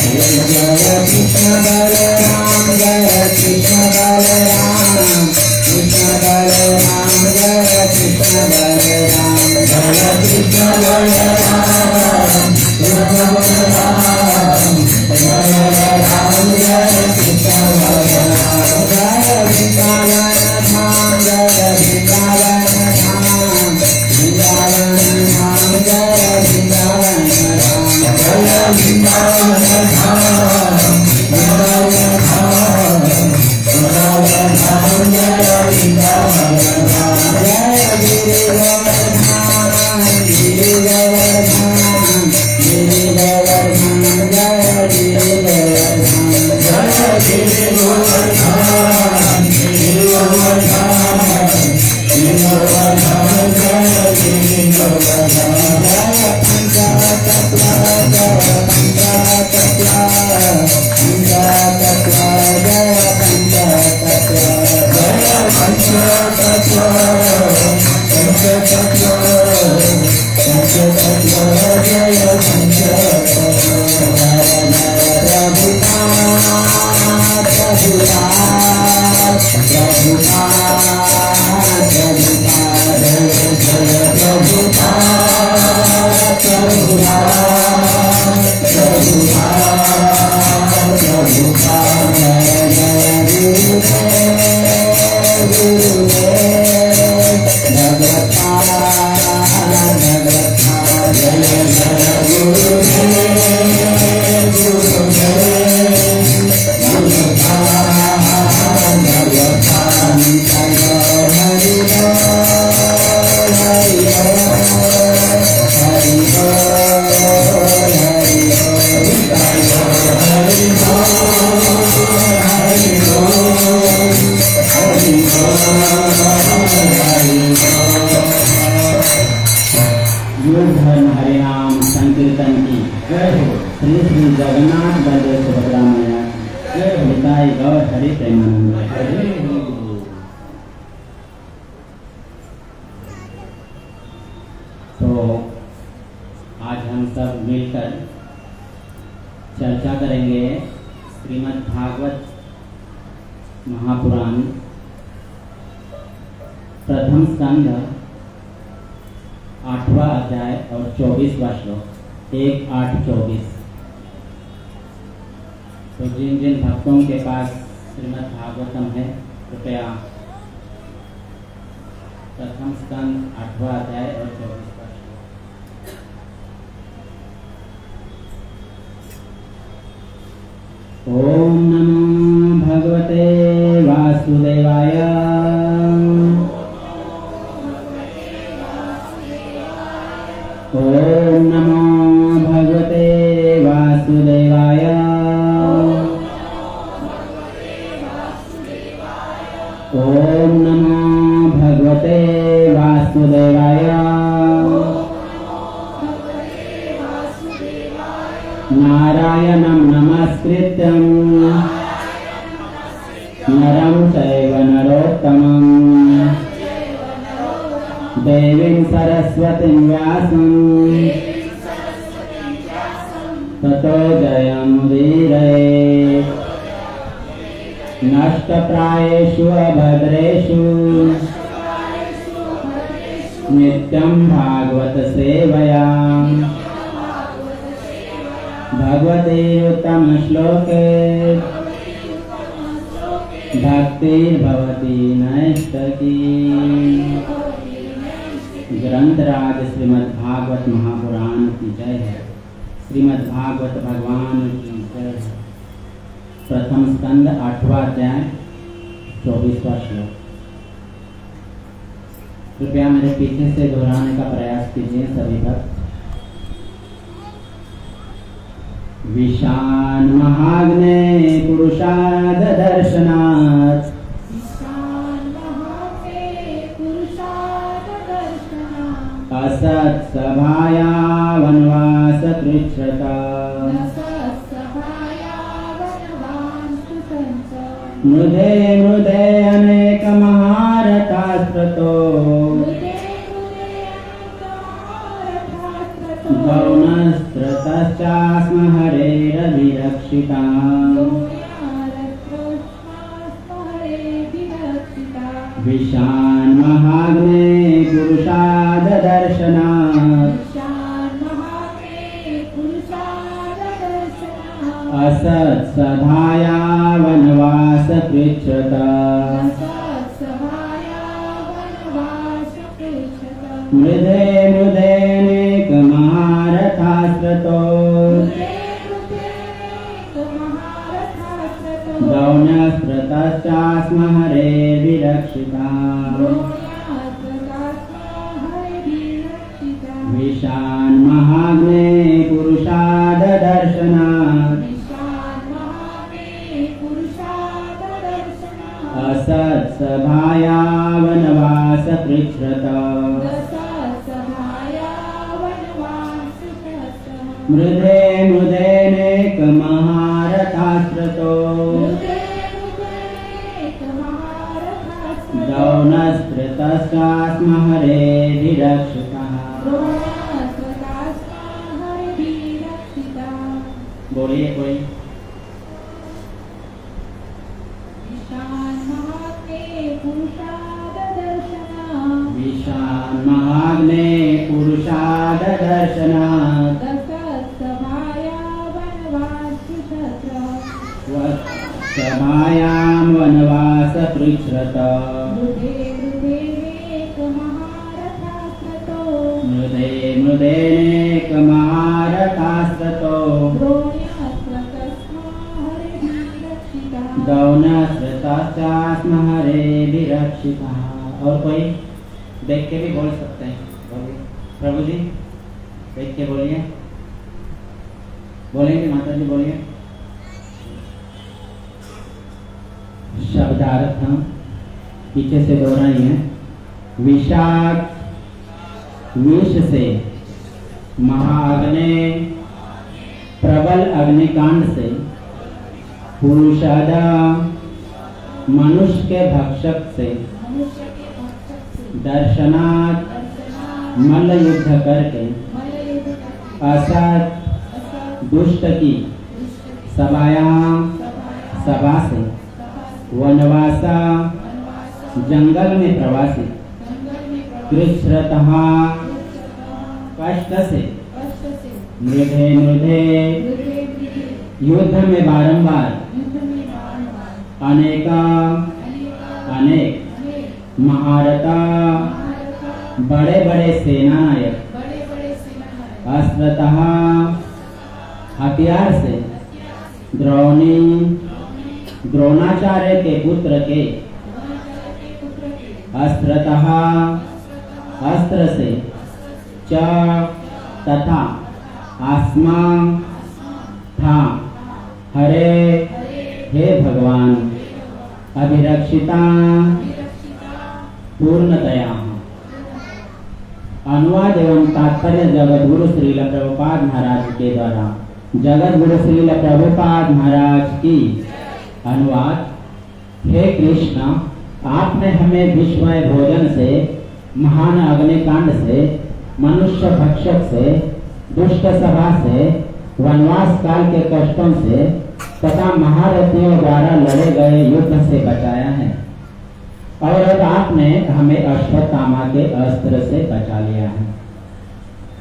Jai हरिनाम संकीर्तन की श्री श्री जगन्नाथ बलदेव सुभद्रा मैया हिताई गौर हरि प्रेमानंद। तो आज हम सब मिलकर चर्चा करेंगे श्रीमद् भागवत महापुराण प्रथम स्कंध 8वां अध्याय और 24वां श्लोक 1-8-24। तो जिन जिन भक्तों के पास श्रीमद् भागवतम है कृपया प्रथम स्कंध 8वां अध्याय और 24वां श्लोक। ओम नमो भगवते वासुदेवाय। ओम नमो भगवते वासुदेवाय। ओम नमो भगवते वासुदेवाय। नारायणं नमस्कृत्यं नरं चैव नरोत्तमं देवीं सरस्वतीं व्यासं ततो जयमुदीरयेत्। नष्टप्रायेषु अभद्रेषु नित्यं भागवत सेवया भगवते उत्तम श्लोके भक्तिर्भवति नैष्ठकी। ग्रंथराज श्रीमद् भागवत महापुराण की जय है। श्रीमद् भागवत भगवान की जय है। प्रथम स्कंद 8वां अध्याय 24वां श्लोक। कृपया मेरे पीछे से दोहराने का प्रयास कीजिए सभी भक्त। विशान महाग्ने पुरुषाद दर्शनात् असत् सभाया वनवास कृच्छ्रता। मृधे मृधे अनेक महारथास्त्रतो गौनस्त्रतश्चास्म हरेरभिरक्षिता। विशान महाग्ने पुरुषाद दर्शनात् असत् सभाया वनवास कृच्छ्रता। मृधे मृधे अनेक महारथास्त्रतो गौनस्त्रतश्चास्म हरेर्विरक्षिता। विशान महाग्ने पुरुषाद दर्शनात् असत् सभाया वनवास कृच्छ्रता। मृधे मृधे अनेक महारथास्त्रतो गौनस्त्रतश्चास्म हरेर्विरक्षिता। बोलिए कोई। विशान महाग्ने पुरुषाद दर्शनात् सभायां वनवास कृच्छ्रता। मृधे मृधे देख के बोलिए, बोलेंगे माता जी, बोलिए। शब्दार्थ हम पीछे से दोहराइए। विषाक्त, विष से, महाअग्नि, प्रबल अग्निकांड से, पुरुषादा, मनुष्य के भक्षक से, दर्शनात्, मल्ल युद्ध करके, असत, दुष्ट की सभाया, सभा से, वनवासा, जंगल में प्रवासी, कृच्छ्रतः, कष्ट से, मृधे मृधे, युद्ध में बारंबार, अनेका, अनेक, महारथा, बड़े बड़े सेनानायक, अस्त्रतः, हथियार से, द्रोणी, द्रोणाचार्य के पुत्र के, अस्त्रतः, अस्त्र से, च, तथा, आस्मा, था, हरे, हे भगवान, अभिरक्षिता, पूर्णतया। अनुवाद एवं तात्पर्य जगत गुरु श्रील प्रभुपाद महाराज के द्वारा। जगत गुरु श्रील प्रभुपाद महाराज की अनुवाद। हे कृष्ण, आपने हमें विश्वमय भोजन से, महान अग्निकांड से, मनुष्य भक्षक से, दुष्ट सभा से, वनवास काल के कष्टों से तथा महारथियों द्वारा लड़े गए युद्ध से बचाया है, और अब आपने हमें अश्वत्थामा के अस्त्र से बचा लिया है।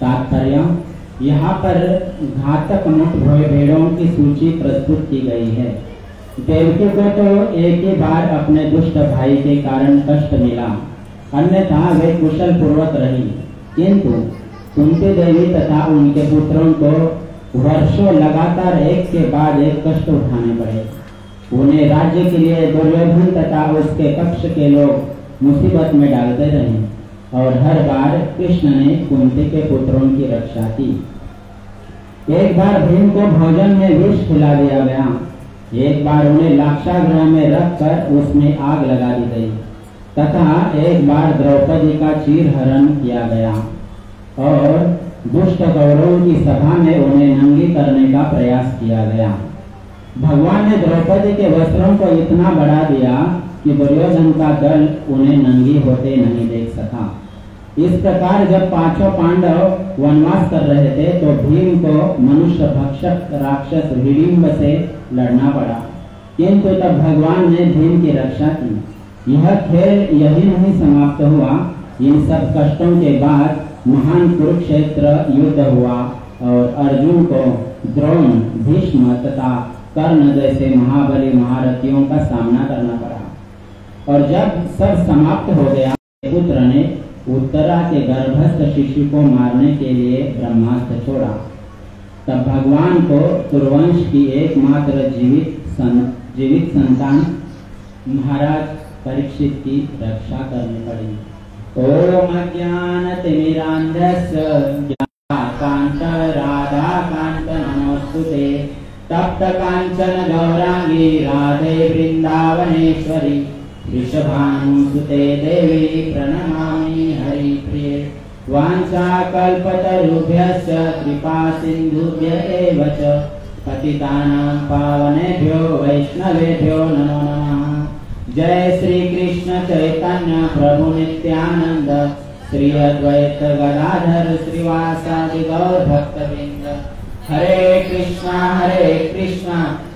तात्पर्य, यहाँ पर घातक मुठ भेड़ों की सूची प्रस्तुत की गई है। देवकी को तो एक ही बार अपने दुष्ट भाई के कारण कष्ट मिला, अन्यथा वे कुशल पूर्वक रही, किंतु कुंती देवी तथा उनके पुत्रों को वर्षों लगातार एक के बाद एक कष्ट उठाने पड़े। उन्हें राज्य के लिए दुर्योधन तथा उसके पक्ष के लोग मुसीबत में डालते रहे, और हर बार कृष्ण ने कुंती के पुत्रों की रक्षा की। एक बार भीम को भोजन में विष खिला दिया गया, एक बार उन्हें लाक्षागृह में रखकर उसमें आग लगा दी गई, तथा एक बार द्रौपदी का चीरहरण किया गया, और दुष्ट कौरवों की सभा में उन्हें नंगी करने का प्रयास किया गया। भगवान ने द्रौपदी के वस्त्रों को इतना बढ़ा दिया कि दुर्योधन का दल उन्हें नंगी होते नहीं देख सका। इस प्रकार जब पांचों पांडव वनवास कर रहे थे तो भीम को मनुष्य भक्षक राक्षस हिडिंब से लड़ना पड़ा, किंतु तब भगवान ने भीम की रक्षा की। यह खेल यही नहीं समाप्त हुआ। इन सब कष्टों के बाद महान कुरुक्षेत्र युद्ध हुआ, और अर्जुन को द्रोण, भीष्म तथा कर्ण जैसे महाबली महारथियों का सामना करना पड़ा। और जब सब समाप्त हो गया, पुत्र ने उत्तरा के गर्भस्थ शिशु को मारने के लिए ब्रह्मास्त्र छोड़ा। तब भगवान को कुरुवंश की एकमात्र जीवित संतान महाराज परीक्षित की रक्षा करनी पड़ी। ओम अज्ञानतिमिरान्धस्य ज्ञानकान्त राधाकान्त नमोस्तुते। तप्त कांचन गौरांगी राधे वृंदावनेश्वरी। वृषभानुसुते देवी प्रणमामि हरिप्रिये। वाञ्छाकल्पतरुभ्यश्च कृपा सिन्धुभ्य एव च पतितानां पावनेभ्यो वैष्णवेभ्यो नमो नमः। जय श्री कृष्ण चैतन्य प्रभु नित्यानंद, श्री अद्वैत गदाधर श्रीवासादि गौर भक्तवृंद। हरे कृष्णा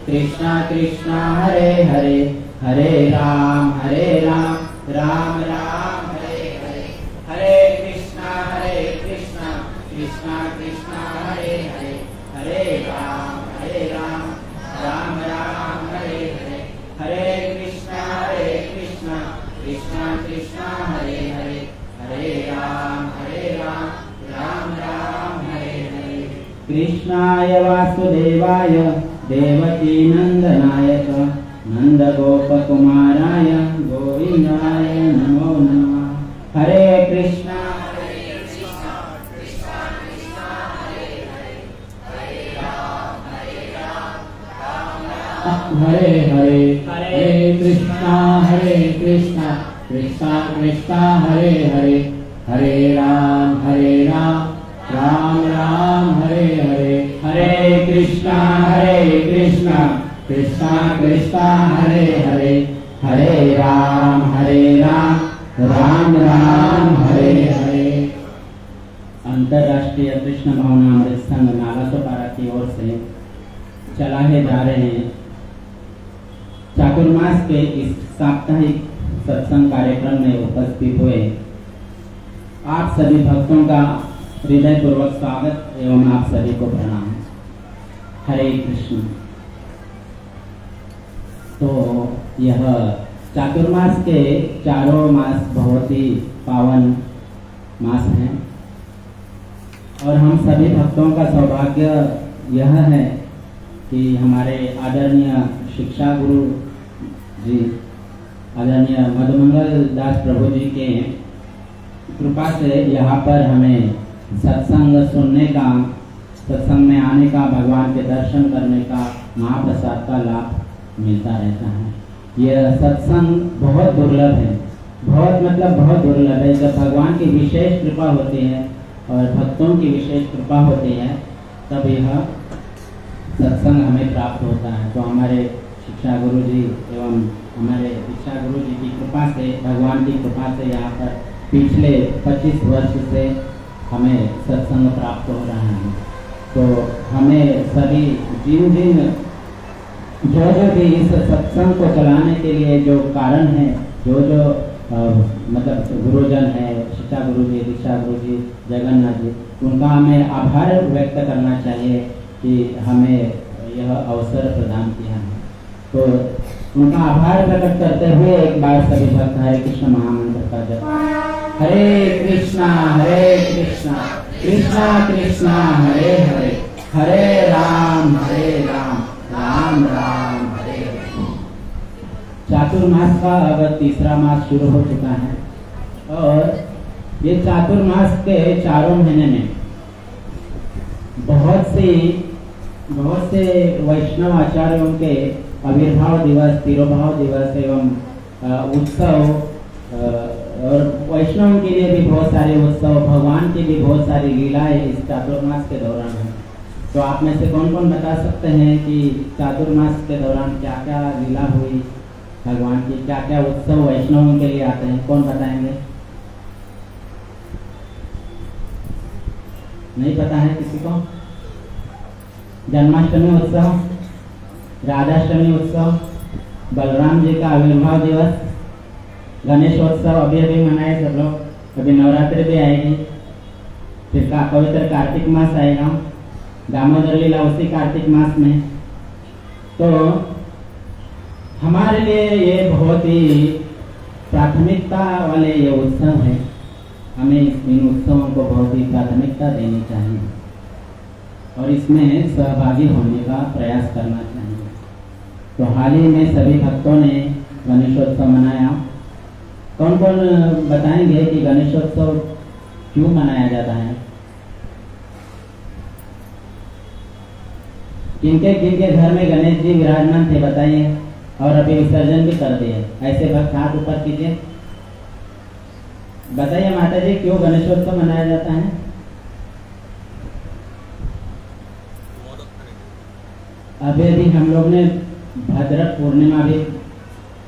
कृष्णा कृष्णा हरे हरे, हरे राम राम राम हरे हरे। हरे कृष्णा कृष्णा कृष्णा हरे हरे, हरे राम राम राम हरे हरे। हरे कृष्णा कृष्णा कृष्णा हरे हरे, हरे राम राम राम हरे हरे। कृष्णाय वासुदेवाय देवकी नंदनाय च नंदगोपकुमाराय गोविंदाय नमो नमः। हरे कृष्णा कृष्णा हरे हरे हरे कृष्णा कृष्णा कृष्णा हरे हरे हरे राम राम राम हरे हरे हरे कृष्णा कृष्णा कृष्णा हरे हरे हरे राम राम राम हरे हरे। अंतर्राष्ट्रीय कृष्ण भावना अमृत संघ नालासोपारा की ओर से चलाए जा रहे हैं चातुर्मास के इस साप्ताहिक सत्संग कार्यक्रम में उपस्थित हुए आप सभी भक्तों का हृदय पूर्वक स्वागत एवं आप सभी को प्रणाम। हरे कृष्ण। तो यह चातुर्मास के चारों मास बहुत ही पावन मास हैं और हम सभी भक्तों का सौभाग्य यह है कि हमारे आदरणीय शिक्षा गुरु जी आदरणीय मधुमंगल दास प्रभु जी के कृपा से यहाँ पर हमें सत्संग सुनने का, सत्संग में आने का, भगवान के दर्शन करने का, महाप्रसाद का लाभ मिलता रहता है। यह सत्संग बहुत दुर्लभ है, बहुत दुर्लभ है। जब भगवान की विशेष कृपा होती है और भक्तों की विशेष कृपा होती है तब यह सत्संग हमें प्राप्त होता है। तो हमारे शिक्षा गुरु जी एवं हमारे शिक्षा गुरु जी की कृपा से, भगवान की कृपा से यहाँ पर पिछले 25 वर्ष से हमें सत्संग प्राप्त हो रहा है। तो हमें सभी जिन जो भी इस सत्संग को चलाने के लिए जो कारण है, जो मतलब गुरुजन है, शिक्षा गुरु जी, दीक्षा गुरु जी, जगन्नाथ जी, उनका हमें आभार व्यक्त करना चाहिए कि हमें यह अवसर प्रदान किया है। तो उनका आभार प्रकट करते हुए एक बार सभी भक्त हरे कृष्ण महामंत्र का जप। हरे कृष्णा कृष्णा कृष्णा हरे हरे हरे राम राम राम हरे हरे। चातुर्मास का अब तीसरा मास शुरू हो चुका है और ये चातुर्मास के चारों महीने में बहुत से वैष्णव आचार्यों के आविर्भाव दिवस, तिरोभाव दिवस एवं उत्सव और वैष्णव के लिए भी बहुत सारे उत्सव, भगवान की भी बहुत सारी लीलाएं इस चातुर्मास के दौरान है। तो आप में से कौन कौन बता सकते हैं कि चातुर्मास के दौरान क्या क्या लीला हुई भगवान की, क्या क्या उत्सव वैष्णवों के लिए आते हैं? कौन बताएंगे? नहीं पता है किसी को? जन्माष्टमी उत्सव, राधाष्टमी उत्सव, बलराम जी का आविर्भाव दिवस, गणेशोत्सव अभी मनाए सब लोग। अभी नवरात्रि भी आएगी, फिर का पवित्र कार्तिक मास आएगा, दामोदर लीला उसी कार्तिक मास में। तो हमारे लिए ये बहुत ही प्राथमिकता वाले ये उत्सव है। हमें इन उत्सवों को बहुत ही प्राथमिकता देनी चाहिए और इसमें सहभागी होने का प्रयास करना चाहिए। तो हाल ही में सभी भक्तों ने गणेशोत्सव मनाया। कौन कौन बताएंगे कि गणेशोत्सव क्यों मनाया जाता है? किनके घर में गणेश जी विराजमान थे बताइए, और अभी विसर्जन भी कर दिए। ऐसे भक्त हाथ ऊपर कीजिए, बताइए माता जी क्यों गणेशोत्सव मनाया जाता है? अभी हम लोग ने भद्र पूर्णिमा भी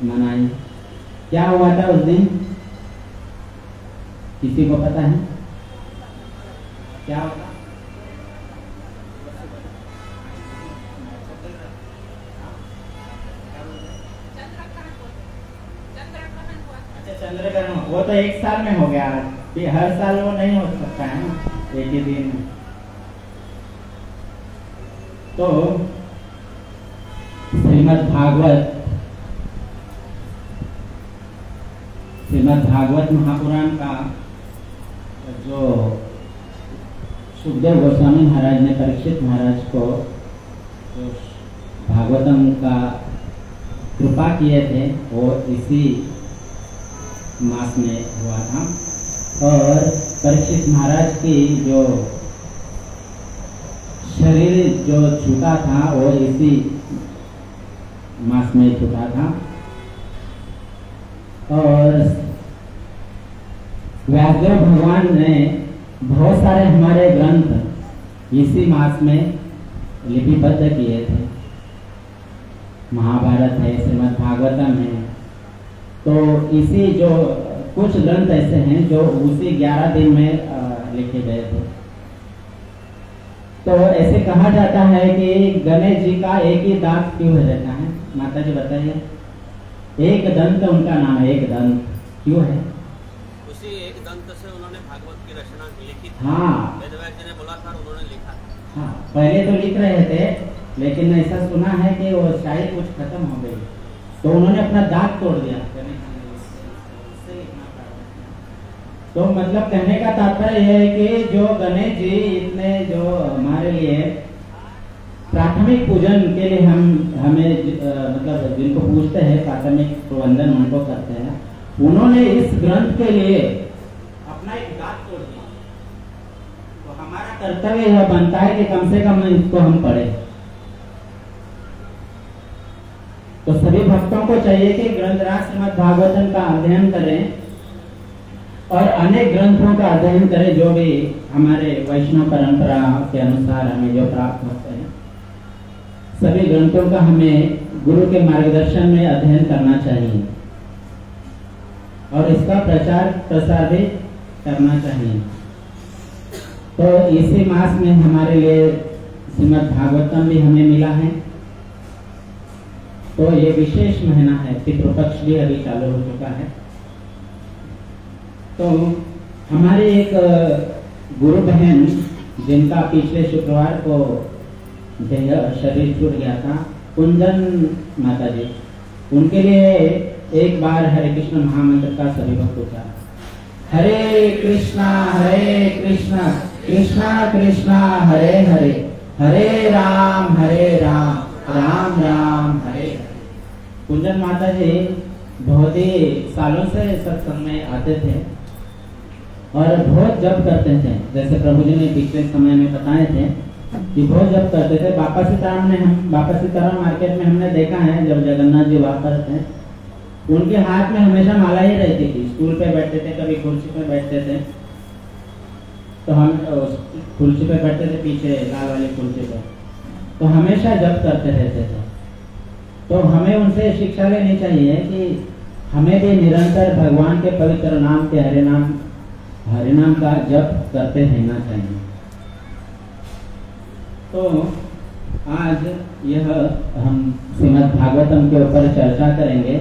मनाई। क्या हुआ था उस दिन, किसी को पता है क्या होता? अच्छा, चंद्रग्रहण। वो तो एक साल में हो गया, हर साल वो नहीं हो सकता है ना एक ही दिन में। तो श्रीमद् भागवत महापुराण का जो सुखदेव गोस्वामी महाराज ने परीक्षित महाराज को जो भागवतम का कृपा किए थे वो इसी मास में हुआ था। और परीक्षित महाराज की जो शरीर जो छूटा था वो इसी मास में छूटा था। और व्यासदेव भगवान ने बहुत सारे हमारे ग्रंथ इसी मास में लिपिबद्ध किए थे। महाभारत है, श्रीमद् भागवतम है, तो इसी जो कुछ ग्रंथ ऐसे हैं जो उसी 11 दिन में लिखे गए थे। तो ऐसे कहा जाता है कि गणेश जी का एक ही दांत क्यों रहता है? माता जी बताइए। एक दंत उनका नाम है, एक दंत क्यों है? उसी एक दंत से उन्होंने भागवत की रचना लिखी थी। हाँ, वेदव्यास जी ने बोला था, उन्होंने लिखा। हाँ, पहले तो लिख रहे थे, लेकिन ऐसा सुना है कि वो शायद कुछ खत्म हो गई, तो उन्होंने अपना दांत तोड़ दिया। तो मतलब कहने का तात्पर्य यह है कि जो गणेश जी इतने जो हमारे लिए प्राथमिक पूजन के लिए हमें मतलब जिनको पूजते हैं, प्राथमिक प्रबंधन उनको करते हैं, उन्होंने इस ग्रंथ के लिए अपना एक दांत तोड़ दिया। तो हमारा कर्तव्य यह बनता है कि कम से कम इसको हम पढ़ें। तो सभी भक्तों को चाहिए कि ग्रंथराज श्रीमद् भागवतम का अध्ययन करें और अनेक ग्रंथों का अध्ययन करें जो भी हमारे वैष्णव परंपरा के अनुसार हमें जो प्राप्त होते हैं। सभी ग्रंथों का हमें गुरु के मार्गदर्शन में अध्ययन करना चाहिए और इसका प्रचार प्रसार भी करना चाहिए। तो इसी मास में हमारे लिए श्रीमद् भागवतम भी हमें मिला है। तो ये विशेष महीना है, पितृपक्ष भी अभी चालू हो चुका है। तो हमारी एक गुरु बहन जिनका पिछले शुक्रवार को शरीर छूट गया था, कुंदन माता जी, उनके लिए एक बार हरे कृष्ण महामंत्र का सभी भक्त उच्चारण। हरे कृष्णा कृष्णा कृष्णा हरे हरे, हरे राम राम राम हरे हरे। कुंदन माता जी बहुत ही सालों से सत्संग में आते थे और बहुत जप करते थे। जैसे प्रभु जी ने पिछले समय में बताए थे कि बहुत जप करते थे। बापा सीताराम मार्केट में हमने देखा है, जब जगन्नाथ जी वहां पर थे, उनके हाथ में हमेशा माला ही रहती थी। स्टूल पे बैठते थे, कभी कुर्सी पे बैठते थे, तो हम कुर्सी पे बैठते थे, पीछे लाल वाली कुर्सी पे, तो हमेशा जप करते रहते थे। तो हमें उनसे शिक्षा लेनी चाहिए कि हमें भी निरंतर भगवान के पवित्र नाम के हरे नाम का जप करते रहना चाहिए। तो आज यह हम श्रीमद् भागवतम के ऊपर चर्चा करेंगे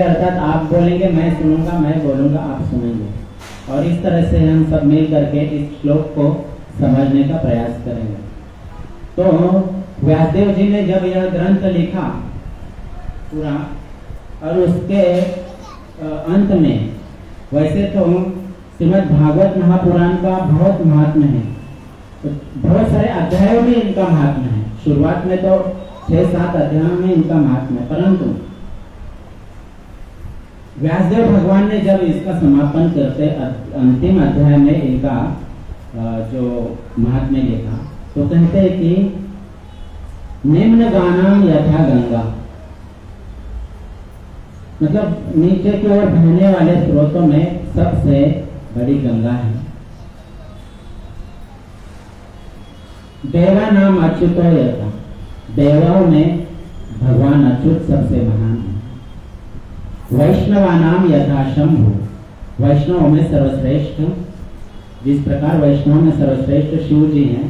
अर्थात आप बोलेंगे मैं सुनूंगा, मैं बोलूंगा आप सुनेंगे, और इस तरह से हम सब मिल करके इस श्लोक को समझने का प्रयास करेंगे। तो व्यासदेव जी ने जब यह ग्रंथ लिखा पूरा, और उसके अंत में, वैसे तो श्रीमद् भागवत महापुराण का बहुत महात्म्य है, तो बहुत सारे अध्यायों में इनका महात्म्य है। शुरुआत में तो 6-7 अध्यायों में इनका महात्म्य है, परंतु व्यासदेव भगवान ने जब इसका समापन करते अंतिम अध्याय में इनका जो महात्म्य लिखा, तो कहते हैं कि निम्न गानाम यथा गंगा, मतलब नीचे की ओर बहने वाले स्रोतों में सबसे बड़ी गंगा है। देवा नाम अच्युतो यथा, देवों में भगवान अच्युत सबसे महान है। वैष्णवा नाम यथा शंभु, वैष्णव में सर्वश्रेष्ठ, जिस प्रकार वैष्णव में सर्वश्रेष्ठ शिव जी हैं,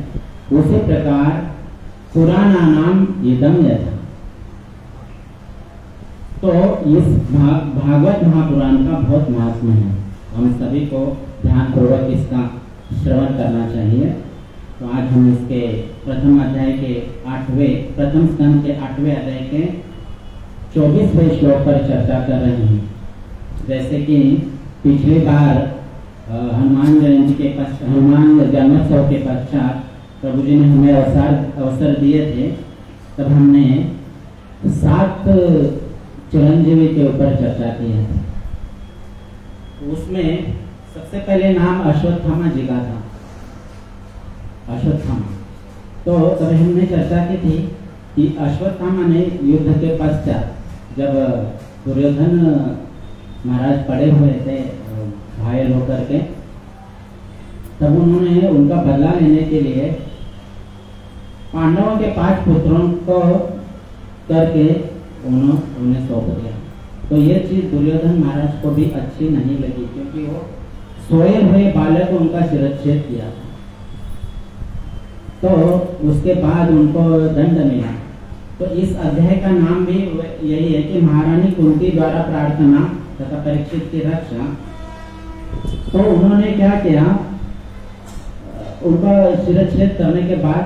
उसी प्रकार पुराना नाम इदम यथा। तो इस भागवत महापुराण का बहुत महात्म्य है, हम सभी को ध्यान पूर्वक इसका श्रवण करना चाहिए। तो आज हम इसके प्रथम अध्याय के प्रथम स्कंद के 8वें अध्याय के 24वें श्लोक पर चर्चा कर रहे हैं। जैसे कि पिछली बार हनुमान जयंती के पश्चात, हनुमान जन्मोत्सव के पश्चात प्रभु जी ने हमें अवसर दिए थे, तब हमने 7 चिरंजीवी के ऊपर चर्चा की है। उसमें सबसे पहले नाम अश्वत्थामा जी का था, अश्वत्थामा। तो तब हमने चर्चा की थी कि अश्वत्थामा ने युद्ध के पश्चात जब दुर्योधन महाराज पड़े हुए थे घायल होकर के, तब उन्होंने उनका बदला लेने के लिए पांडवों के 5 पुत्रों को करके उन्हें सौंप दिया। तो ये चीज दुर्योधन महाराज को भी अच्छी नहीं लगी, क्योंकि वो सोए हुए बालक को उनका शिरच्छेद किया था। तो उसके बाद उनको दंड मिला। तो इस अध्याय का नाम भी यही है कि महारानी कुंती द्वारा प्रार्थना तथा परीक्षित की रक्षा। तो उन्होंने क्या किया, उनका शिरच्छेद करने के बाद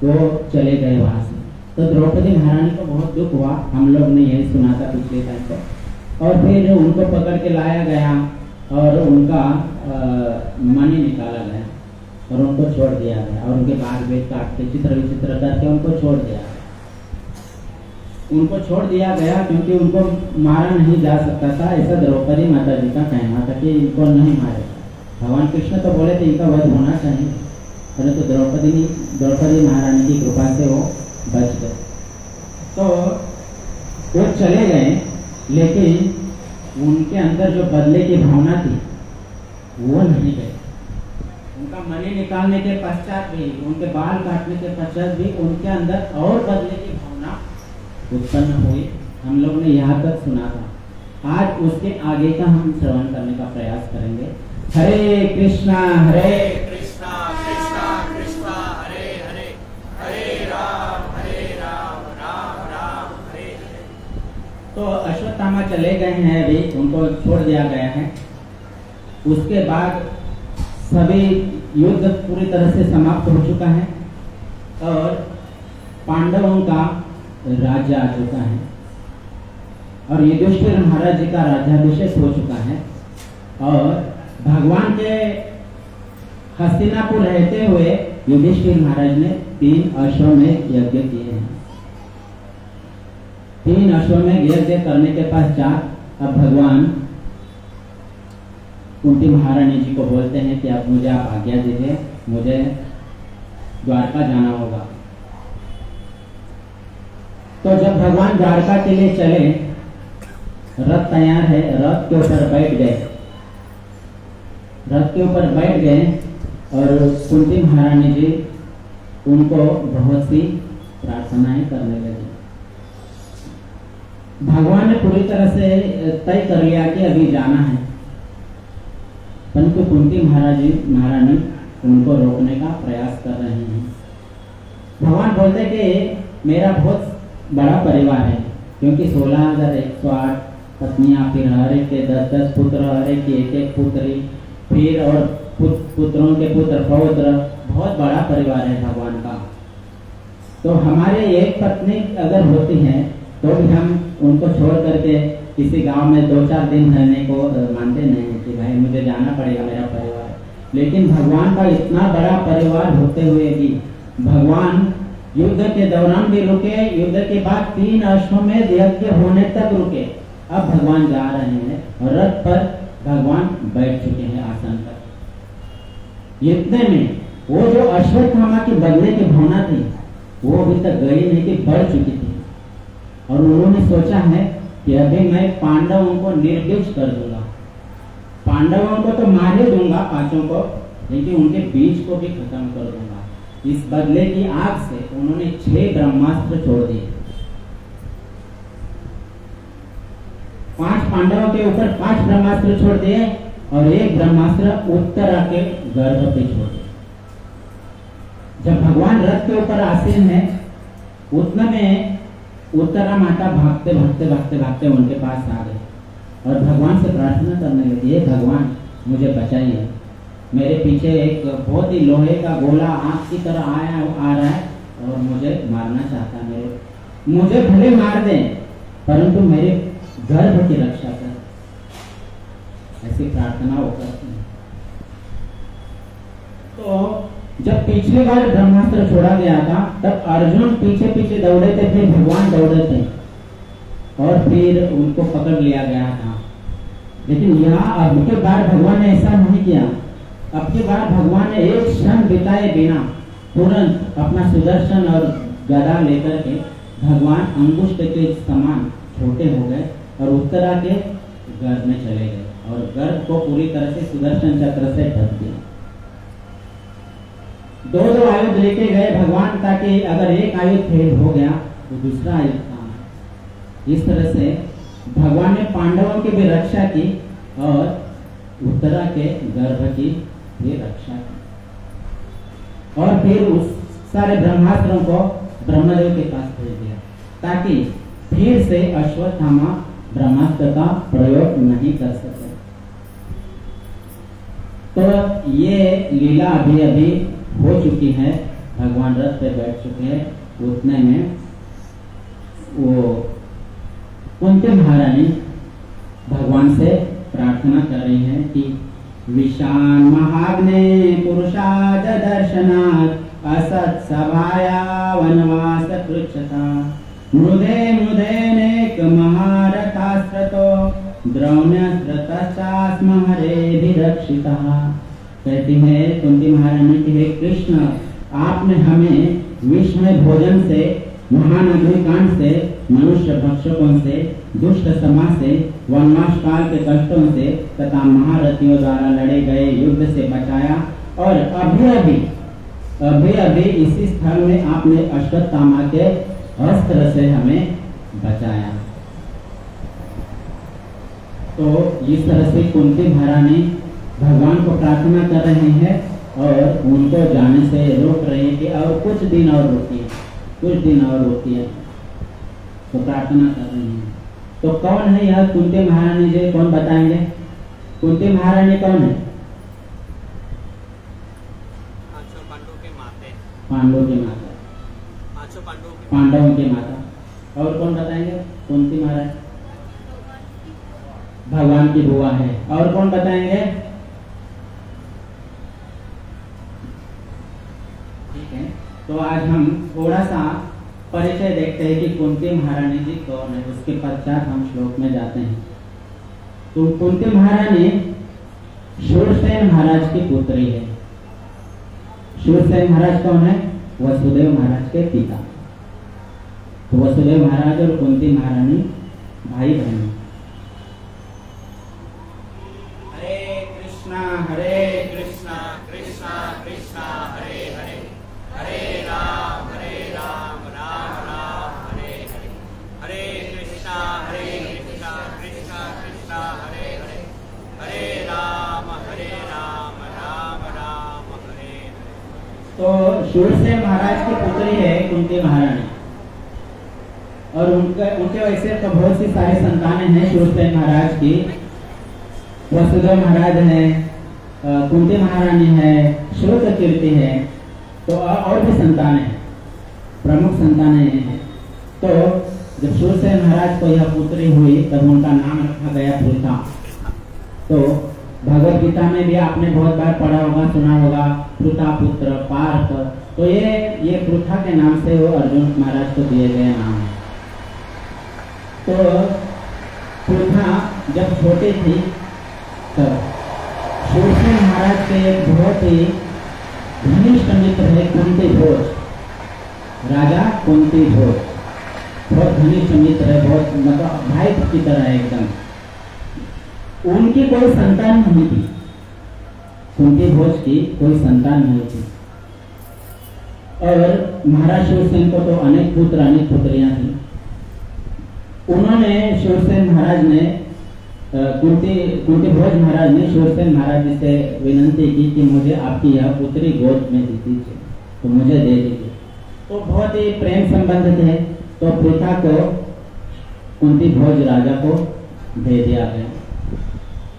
वो चले गए वहां से। तो द्रौपदी महारानी को बहुत दुख हुआ, हम लोग ने यही सुना था पिछले टाइम पे। और फिर उनको पकड़ के लाया गया और उनका मणि निकाला गया और उनको छोड़ दिया गया, और उनके बाल वेद काट के चित्र विचित्र करके उनको छोड़ दिया गया। उनको छोड़ दिया गया क्योंकि उनको मारा नहीं जा सकता था, ऐसा द्रौपदी माता जी का कहना था कि इनको नहीं मारेगा। भगवान कृष्ण तो बोले थे इनका वध होना चाहिए, परंतु तो द्रौपदी महारानी की कृपा से वो बच गए। तो वो चले गए, लेकिन उनके अंदर जो बदले की भावना थी वो नहीं गई। उनका मणि निकालने के पश्चात भी, उनके बाल काटने के पश्चात भी उनके अंदर और बदले की भावना उत्पन्न हुई। हम लोग ने यहाँ तक सुना था। आज उसके आगे का हम श्रवण करने का प्रयास करेंगे। हरे कृष्णा कृष्णा कृष्णा हरे हरे, हरे राम राम राम हरे हरे। तो अश्वत्थामा चले गए हैं, अभी उनको छोड़ दिया गया है। उसके बाद सभी युद्ध पूरी तरह से समाप्त हो चुका है और पांडवों का राज्य आ चुका है और युधिष्ठिर महाराज जी का राज्याभिषेक हो चुका है। और भगवान के हस्तिनापुर रहते हुए युधिष्ठिर महाराज ने 3 अश्वमेध यज्ञ किए हैं। 3 अश्वमेध यज्ञ करने के पश्चात अब भगवान कुंती महारानी जी को बोलते हैं कि अब मुझे आप आज्ञा दीजिए, मुझे द्वारका जाना होगा। तो जब भगवान द्वारका के लिए चले, रथ तैयार है, रथ के ऊपर बैठ गए। रथ के ऊपर बैठ गए और कुंती महारानी जी उनको बहुत सी प्रार्थनाएं करने लगी। भगवान ने पूरी तरह से तय कर लिया कि अभी जाना है, परंतु कुंती महारानी उनको रोकने का प्रयास कर रहे हैं। भगवान बोलते कि मेरा बहुत बड़ा परिवार है, क्योंकि 16,108 पत्नियां, फिर हर एक के 10-10 पुत्र, हर एक की 1-1 पुत्री, फिर और पुत्रों के पुत्र पौत्र, बहुत बड़ा परिवार है भगवान का। तो हमारे एक पत्नी अगर होती है तो भी हम उनको छोड़ करके किसी गांव में 2-4 दिन रहने को मानते नहीं कि भाई मुझे जाना पड़ेगा, मेरा परिवार। लेकिन भगवान का इतना बड़ा परिवार होते हुए भी भगवान युद्ध के दौरान भी रुके, युद्ध के बाद 3 अश्वमेध यज्ञ होने तक रुके। अब भगवान जा रहे हैं और रथ पर भगवान बैठ चुके हैं आसन पर। इतने में वो जो अश्वत्थामा की बदले की भावना थी वो अभी तक गई नहीं कि बढ़ चुकी थी, और उन्होंने सोचा है कि अभी मैं पांडवों को निर्बीज कर दूंगा। पांडवों को तो मार ही दूंगा 5 को, लेकिन उनके बीज को भी खत्म कर दूंगा। इस बदले की आग से उन्होंने 6 ब्रह्मास्त्र छोड़ दिए। 5 पांडवों के ऊपर 5 ब्रह्मास्त्र छोड़ दिए और 1 ब्रह्मास्त्र उत्तरा के गर्भ पे छोड़ दिया। जब भगवान रथ के ऊपर आसीन है, उतने में उत्तरा माता भागते भागते भागते भागते उनके पास आ गए और भगवान से प्रार्थना करने लगी, हे भगवान मुझे बचाइए, मेरे पीछे एक बहुत ही लोहे का गोला आंख की तरह आ रहा है और मुझे मारना चाहता है। मुझे भले मार दें, परंतु मेरे गर्भ की रक्षा कर। ऐसी प्रार्थना वो करती है। तो जब पिछली बार ब्रह्मास्त्र छोड़ा गया था, तब अर्जुन पीछे पीछे दौड़े थे, फिर भगवान दौड़े थे और फिर उनको पकड़ लिया गया था। लेकिन यहाँ अब के बार भगवान ने ऐसा नहीं किया। अब की बार भगवान ने एक क्षण बिताए बिना तुरंत अपना सुदर्शन और गदा लेकर के भगवान अंगुष्ठ के समान छोटे हो गए और उत्तरा के गर्भ में चले गए और गर्भ को पूरी तरह से सुदर्शन चक्र से ढक दिया। दो आयुध लेके गए भगवान, ताकि अगर एक आयुध फेल हो गया तो दूसरा आयुध काम है। इस तरह से भगवान ने पांडवों की भी रक्षा की और उत्तरा के गर्भ की भी रक्षा की, और फिर उस सारे ब्रह्मास्त्रों को ब्रह्मदेव के पास भेज दिया, ताकि फिर से अश्वत्थामा ब्रह्मास्त्र का प्रयोग नहीं कर सके। तो ये लीला अभी अभी हो चुकी है, भगवान रथ पे बैठ चुके हैं। उतने में वो कुंती महारानी भगवान से प्रार्थना कर रही है कि विशान महाग्ने पुरुषाद दर्शनात् असत सभाया वनवास पृच्छता मृदे मृदेनेक महारथास्त्रतो द्रौण्यस्त्रतश्चास्म हरेभिरक्षितः। कहती है कुंती महारानी कि हे कृष्ण, आपने हमें विष में भोजन से, महान अग्निकांड से, मनुष्य भक्षकों से, दुष्ट समाज से, वनवास काल के कष्टों से तथा महारथियों द्वारा लड़े गए युद्ध से बचाया, और अभी अभी इसी स्थल में आपने अश्वत्थामा के अस्त्र से हमें बचाया। तो इस तरह से कुंती महारानी भगवान को प्रार्थना कर रहे हैं और उनको जाने से रोक रहे हैं कि और कुछ दिन और रुकिए, कुछ दिन और रुकिए। तो प्रार्थना कर रहे हैं। तो कौन है यह कुंती महारानी जी, कौन बताएंगे? कुंती महारानी कौन है? पांडवों की माता, पांडवों की माता। और कौन बताएंगे? कुंती महारानी भगवान की बुआ है। और कौन बताएंगे? ठीक है, तो आज हम थोड़ा सा परिचय देखते हैं कि कुंती महारानी जी कौन है, उसके पश्चात हम श्लोक में जाते हैं। तो कुंती महारानी शूरसेन महाराज की पुत्री है। शूरसेन महाराज कौन है? वसुदेव महाराज के पिता। तो वसुदेव महाराज और कुंती महारानी भाई बहन। हरे कृष्णा कृष्णा कृष्णा हरे हरे, हरे राम राम राम हरे हरे, हरे कृष्णा कृष्णा कृष्णा हरे हरे, हरे राम राम राम हरे हरे। तो शूरसेन महाराज की पुत्री है कुंती महारानी, और उनके वैसे तो बहुत सी सारी संतानें हैं शूरसेन महाराज की। वसुदेव महाराज है, कुंती महारानी है, श्रुतकीर्ति है, तो और भी संतानें हैं, प्रमुख संतानें हैं। तो जब शूरसेन महाराज को यह पुत्री हुई तब उनका नाम रखा गया पृथा। तो भगवत गीता में भी आपने बहुत बार पढ़ा होगा, सुना होगा, पृथा पुत्र पार्थ। तो ये पृथा के नाम से वो अर्जुन महाराज को दिए गए नाम है। तो पृथा जब छोटी थी तब शूरसेन महाराज के एक बहुत ही घनिष्ठ मित्र है कुंती भोज, राजा कुंती भोज, बहुत घनिष्ठ मित्र है, बहुत मतलब भाई की तरह है एकदम। उनकी कोई संतान नहीं थी, कुंती भोज की कोई संतान नहीं थी। और महाराज शूरसेन को तो अनेक पुत्र अनेक पुत्रियां थी। उन्होंने शूरसेन महाराज ने कुंती भोज महाराज ने शूरसेन महाराज जी से विनंती की कि मुझे आपकी यह पुत्री गोद में दी दीजिए, तो मुझे दे दीजिए। तो बहुत ही प्रेम संबंध थे, तो पृथा को कुंती भोज राजा को दे दिया गया।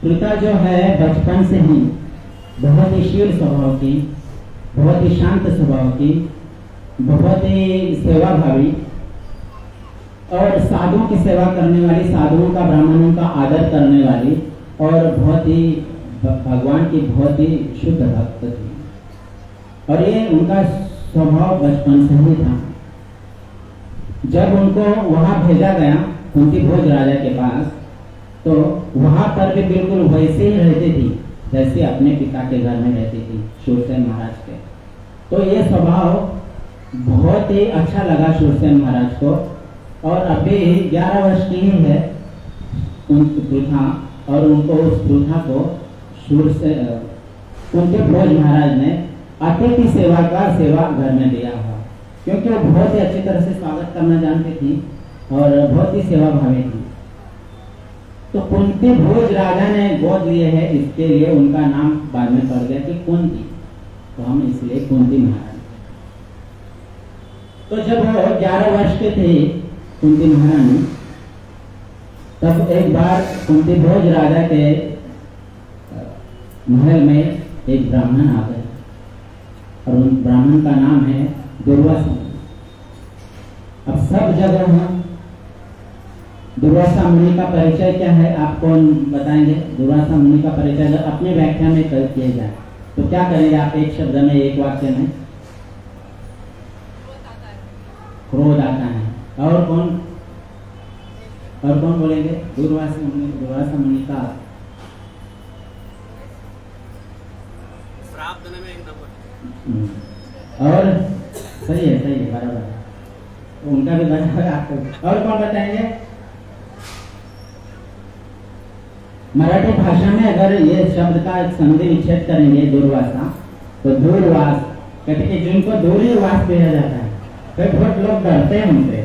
पृथा जो है बचपन से ही बहुत ही शील स्वभाव की, बहुत ही शांत स्वभाव की, बहुत ही सेवाभावी और साधुओं की सेवा करने वाली, साधुओं का ब्राह्मणों का आदर करने वाली, और बहुत ही भगवान की बहुत ही शुद्ध भक्त थी। और ये उनका स्वभाव बचपन से ही था। जब उनको वहां भेजा गया कुंती भोज राजा के पास, तो वहां पर भी बिल्कुल वैसे ही रहती थी जैसे अपने पिता के घर में रहती थी शूरसेन महाराज के। तो ये स्वभाव बहुत ही अच्छा लगा शूरसेन महाराज को, और अभी 11 वर्ष की ही है उनकी प्रथा, और उनको उस प्रथा को शुरू से उनके भोज महाराज ने अतिथि सेवा का सेवा घर में दिया हुआ, क्योंकि वो बहुत ही अच्छी तरह से स्वागत करना जानती थी और बहुत ही सेवा भावी थी। तो कुंती भोज राजा ने गोद लिए है, इसके लिए उनका नाम बाद में पड़ गया कि कुंती, तो हम इसलिए कुंती महारानी। तो जब वो 11 वर्ष के थे कुंती महारानी, तब एक बार कुंती भोज राजा के महल में एक ब्राह्मण आ गए, और उन ब्राह्मण का नाम है दुर्वासा। अब सब जगह हम दुर्वासा मुनि का परिचय क्या है आपको बताएंगे। दुर्वासा मुनि का परिचय अगर अपने व्याख्या में कर किया जाए तो क्या करेंगे आप? एक शब्द में, एक वाक्य में। क्रोध आता है। और कौन बोलेंगे? दुर्वासा मुनि का श्राप देने में एक नंबर। और सही है बराबर है, उनका भी बराबर आपको। और कौन बताएंगे? मराठी भाषा में अगर ये शब्द का संधि विच्छेद करेंगे दुर्वासा, तो दूरवास कहते हैं, जिनको दूरवास कहा जाता है। तो बहुत लोग डरते हैं उनसे,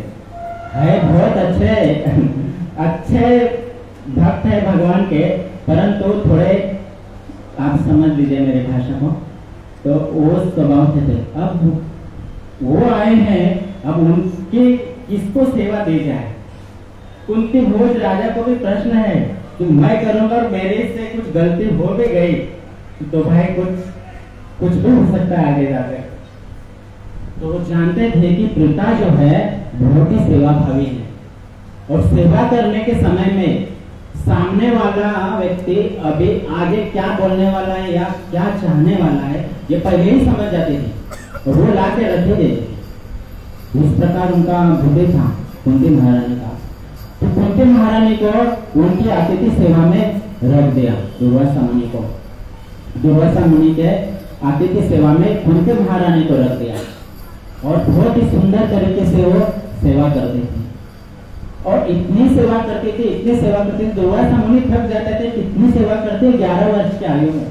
है बहुत अच्छे भक्त है भगवान के, परंतु थोड़े आप समझ लीजिए मेरी भाषा को, तो वो स्वभाव थे। अब वो आए हैं, अब उनकी किसको सेवा दी जाए? कुंती भोज राजा को भी प्रश्न है कि मैं करूंगा और मेरे से कुछ गलती हो भी गई तो भाई कुछ भी हो सकता है आगे जाकर। तो वो जानते थे कि पिता जो है बहुत ही सेवा भावी है, और सेवा करने के समय में सामने वाला व्यक्ति अभी आगे क्या बोलने वाला है या क्या चाहने वाला है ये पहले ही समझ जाते थे, और वो ला के रखे थे। इस प्रकार उनका बुद्धि था कुंती महारानी का। तो कुंती महारानी को उनकी अतिथि सेवा में रख दिया दुर्वासा मुनि को। दुर्वासा मुनि के अतिथि सेवा में कुंती महारानी को रख दिया, और बहुत ही सुंदर तरीके से वो सेवा करती थी, और इतनी सेवा करती थी दुर्वासा मुनि थक जाते थे। कितनी सेवा करते? 11 वर्ष की आयु में,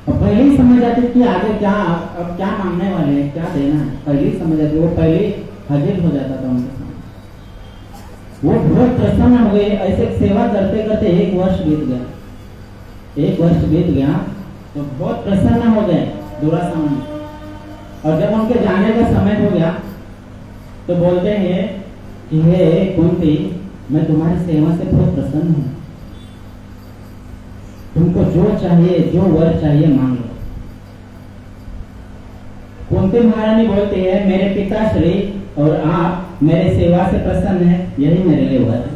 और पहले ही समझ जाते कि आगे अब क्या मांगने वाले हैं, क्या देना है, पहले ही समझ जाते। वो पहले हाजिर हो जाता था उनके सामने। वो बहुत प्रसन्न हो गए। ऐसे सेवा करते करते 1 वर्ष बीत गया। 1 वर्ष बीत गया तो बहुत प्रसन्न हो गए दुर्वासा मुनि, और जब उनके जाने का समय हो गया तो बोलते हैं कि हे कुंती, मैं तुम्हारी सेवा से बहुत प्रसन्न हूँ, तुमको जो चाहिए, जो वर चाहिए मांग लो। कुंती महारानी बोलती है, मेरे पिताश्री और आप मेरे सेवा से प्रसन्न है, यही मेरे लिए वर है।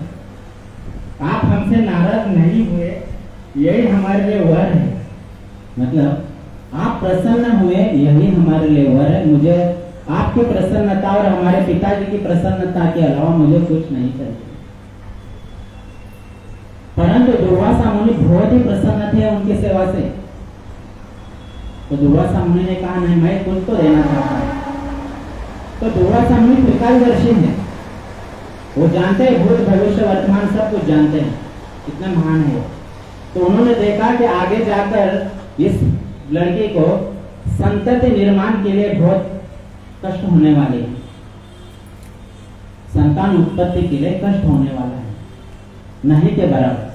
आप हमसे नाराज नहीं हुए, यही हमारे लिए वर है। मतलब आप प्रसन्न हुए, यही हमारे लिए वर है। मुझे आपकी प्रसन्नता और हमारे पिताजी की प्रसन्नता के अलावा मुझे कुछ नहीं चाहिए। परंतु दुर्वासा मुनि बहुत ही प्रसन्न थे उनकी सेवा से। तो दुर्वासा मुनि ने कहा, नहीं, मैं कुछ तो देना चाहता हूँ। तो दुर्वासा मुनि त्रिकालदर्शी है, वो जानते हैं भूत भविष्य वर्तमान सब कुछ जानते हैं, इतना महान है। तो उन्होंने देखा कि आगे जाकर इस लड़की को संतति निर्माण के लिए बहुत कष्ट होने वाले हैं, संतान उत्पत्ति के लिए कष्ट होने वाला है, नहीं के बराबर।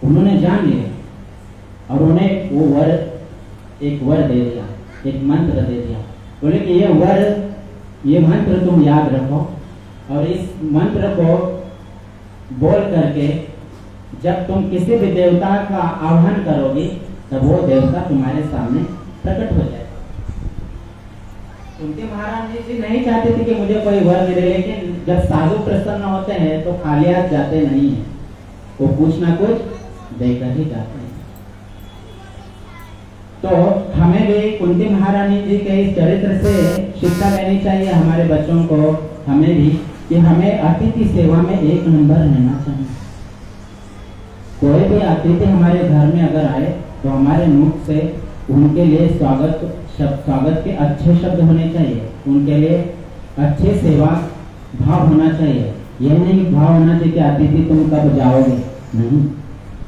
उन्होंने जान लिया और उन्हें वो एक वर दे दिया, एक मंत्र दे दिया। बोले कि ये मंत्र तुम याद रखो, और इस मंत्र को बोल करके जब तुम किसी भी देवता का आह्वान करोगी तब वो देवता तुम्हारे सामने प्रकट हो जाएगा। कुंती महारानी जी नहीं चाहते थे कि मुझे कोई वर मिले, लेकिन जब साधु प्रसन्न होते हैं तो खाली हाथ जाते नहीं है, वो कुछ ना कुछ देकर ही जाते हैं। तो हमें भी कुंती महारानी जी के इस चरित्र से शिक्षा लेनी चाहिए हमारे बच्चों को, हमें भी, कि हमें अतिथि सेवा में 1 नंबर रहना चाहिए। कोई भी अतिथि हमारे घर में अगर आए तो हमारे मुख से उनके लिए स्वागत के अच्छे शब्द होने चाहिए, उनके लिए अच्छी सेवा भाव होना चाहिए। यह नहीं भाव होना चाहिए कि अतिथि तुम कब जाओगे, नहीं,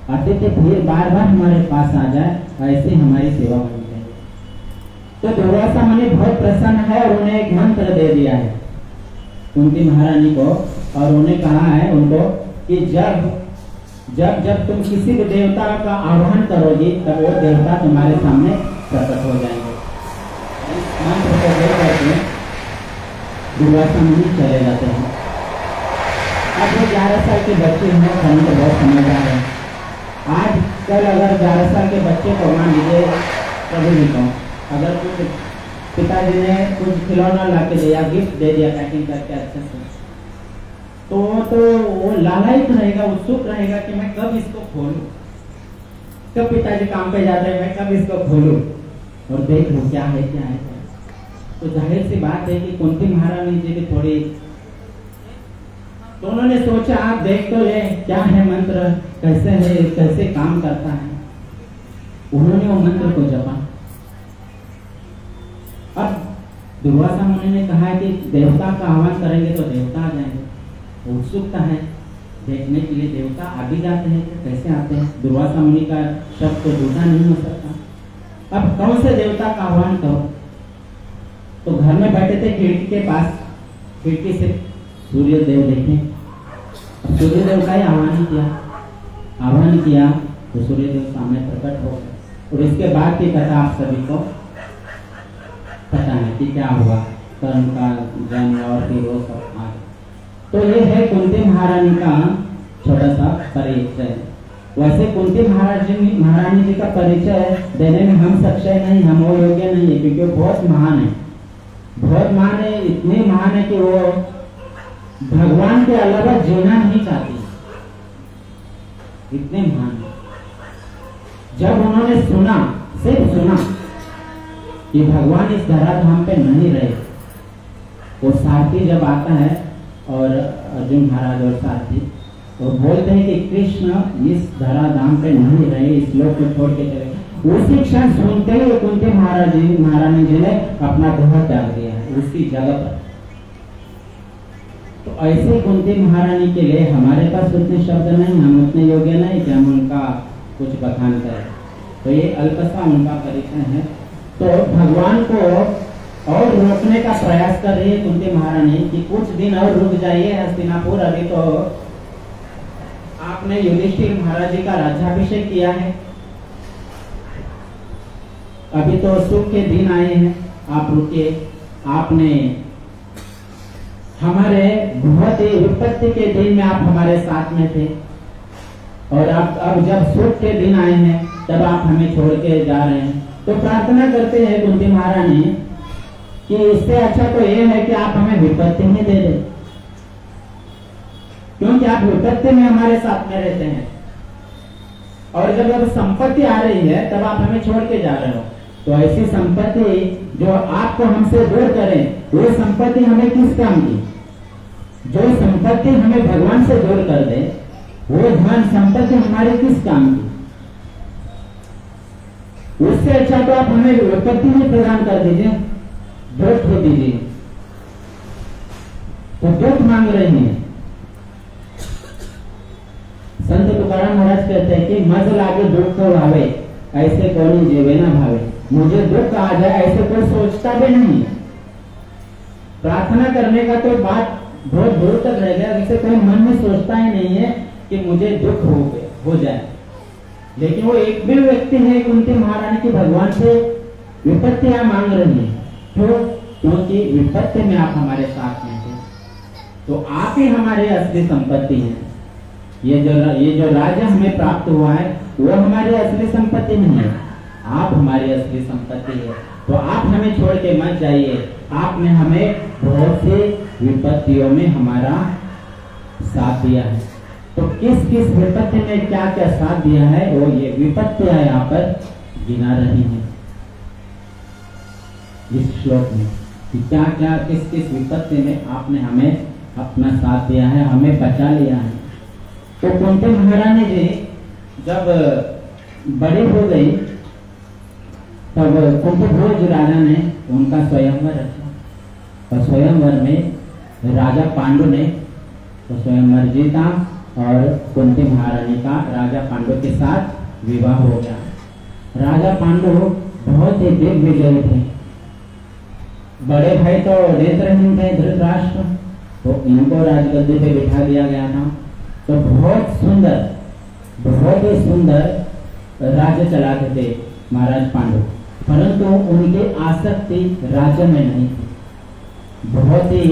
अतिथि फिर बार बार हमारे पास आ जाए, ऐसे हमारी सेवा होनी चाहिए। तो दुर्वासा मुनि बहुत प्रसन्न है और उन्हें एक मंत्र दे दिया है कुंती महारानी को, और उन्हें कहा है उनको कि जब जब जब तुम किसी भी देवता का आह्वान करोगी तब वो देवता तुम्हारे सामने प्रकट हो जाएंगे। मंत्र को दे करके दुर्वासा मुनि चले जाते हैं। अब वो 11 साल के बच्चे हैं, हम तो बहुत समझदार है। आज कल अगर 11 साल के बच्चे को मान लीजिए, कभी भी कहो, अगर कुछ पिताजी ने कुछ खिलौना ला के दिया, गिफ्ट दे दिया पैकिंग करके अच्छे से, तो वो लालायित रहेगा, उत्सुक रहेगा कि मैं कब इसको खोलूं, कब पिताजी काम पे जाते हैं, मैं कब इसको खोलूं और देख लूं क्या है क्या है। तो जाहिर सी बात है कि कुंती महारानी जी भी थोड़ी, तो उन्होंने सोचा आप देख तो ले क्या है मंत्र, कैसे है, कैसे काम करता है। उन्होंने वो मंत्र को जपा। अब दुर्वासा मुनि ने कहा कि देवता का आह्वान करेंगे तो देवता आ जाएंगे। उत्सुकता है देखने के लिए, देवता आ भी जाते हैं, कैसे आते हैं। दुर्वासा मुनि का शब्द तो झूठा नहीं हो सकता। अब कौन से देवता का आह्वान करो, तो घर में बैठे थे खिड़की के पास, खिड़की से सूर्य देव देखे, सूर्य देव का ही आह्वान किया तो सूर्य देव सामने प्रकट हो गए। और इसके बाद की कथा आप सभी को पता है कि क्या हुआ, कर्ण का जन्म और फिर वो सब आगे। तो ये है कुंती महारानी का छोटा सा परिचय। वैसे कुंती महारानी जी का परिचय देने में हम सक्षम नहीं, हम वो योग्य नहीं है, क्योंकि वो बहुत महान है, बहुत महान है, इतनी महान है कि वो भगवान के अलावा जीना नहीं चाहती, इतने महान है। जब उन्होंने सुना, सिर्फ सुना कि भगवान इस धराधाम पे नहीं रहे, वो सारथी जब आता है और अर्जुन महाराज और सारथी तो बोलते हैं कि कृष्ण इस धराधाम पे नहीं रहे, इस लोक को छोड़ के चले। उसी क्षण सुनते ही कुंती महारानी जी ने अपना देह त्याग दिया है उसी जगह पर। तो ऐसे कुंती महारानी के लिए हमारे पास उतने शब्द नहीं, हम उतने योग्य नहीं कि हम उनका कुछ बखान करें। तो ये अल्पसा उनका परिचय है। तो भगवान को और रोकने का प्रयास कर रही है कुंती महारानी कि कुछ दिन और रुक जाइए हस्तिनापुर, अभी तो आपने युधिष्ठिर महाराज जी का राज्याभिषेक किया है, अभी तो सुख के दिन आए हैं, आप रुकिए। आपने हमारे बहुत ही विपत्ति के दिन में आप हमारे साथ में थे, और अब जब सुख के दिन आए हैं तब आप हमें छोड़ के जा रहे हैं। तो प्रार्थना करते हैं कुंती महारानी कि इससे अच्छा तो ये है कि आप हमें विपत्ति ही दे दें, क्योंकि आप विपत्ति में हमारे साथ में रहते हैं, और जब अब संपत्ति आ रही है तब आप हमें छोड़ के जा रहे हो। तो ऐसी संपत्ति जो आपको हमसे दूर करे, वो संपत्ति हमें किस काम की? जो संपत्ति हमें भगवान से दूर कर दे, वो धन संपत्ति हमारे किस काम की? उससे अच्छा तो आप हमें विपत्ति ही प्रदान कर दीजिए, दुख हो दीजिए। तो दुख मांग रहे हैं। संत तुकाराम महाराज कहते हैं कि मज लागे दुख को भावे, ऐसे कौन जीवे ना भावे। मुझे दुख आ जाए ऐसे कोई सोचता भी नहीं। प्रार्थना करने का तो बात बहुत दूर तक रह गया, इसे कोई मन में सोचता ही नहीं है कि मुझे दुख हो जाए। लेकिन वो एक भी व्यक्ति है कुंती महारानी की भगवान से विपत्तियां मांग रही है। क्योंकि विपत्ति में आप हमारे साथ में थे, तो आप ही हमारी असली संपत्ति हैं। ये जो राज्य हमें प्राप्त हुआ है वो हमारी असली संपत्ति नहीं है, आप हमारी असली संपत्ति है। तो आप हमें छोड़ के मत जाइए। आपने हमें बहुत सी विपत्तियों में हमारा साथ दिया है। तो किस किस विपत्ति में क्या क्या साथ दिया है, वो ये विपत्तियां यहाँ पर गिना रही हैं इस श्लोक में, कि क्या क्या किस किस विपत्ति में आपने हमें अपना साथ दिया है, हमें बचा लिया है। तो कुंती महारानी जी जब बड़ी हो गई तब कुंभभोज राजा ने उनका स्वयंवर रचा, और स्वयंवर में राजा पांडु ने तो स्वयं अर्जिता और कुंती महारानी का राजा पांडु के साथ विवाह हो गया। राजा पांडु बहुत ही दिग्विजयी थे। बड़े भाई तो नेत्रहीन थे धृतराष्ट्र, तो इनको राजगद्दी पे बिठा दिया गया था। तो बहुत ही सुंदर राज्य चलाते थे महाराज पांडु, परंतु उनकी आसक्ति राज्य में नहीं थी। बहुत ही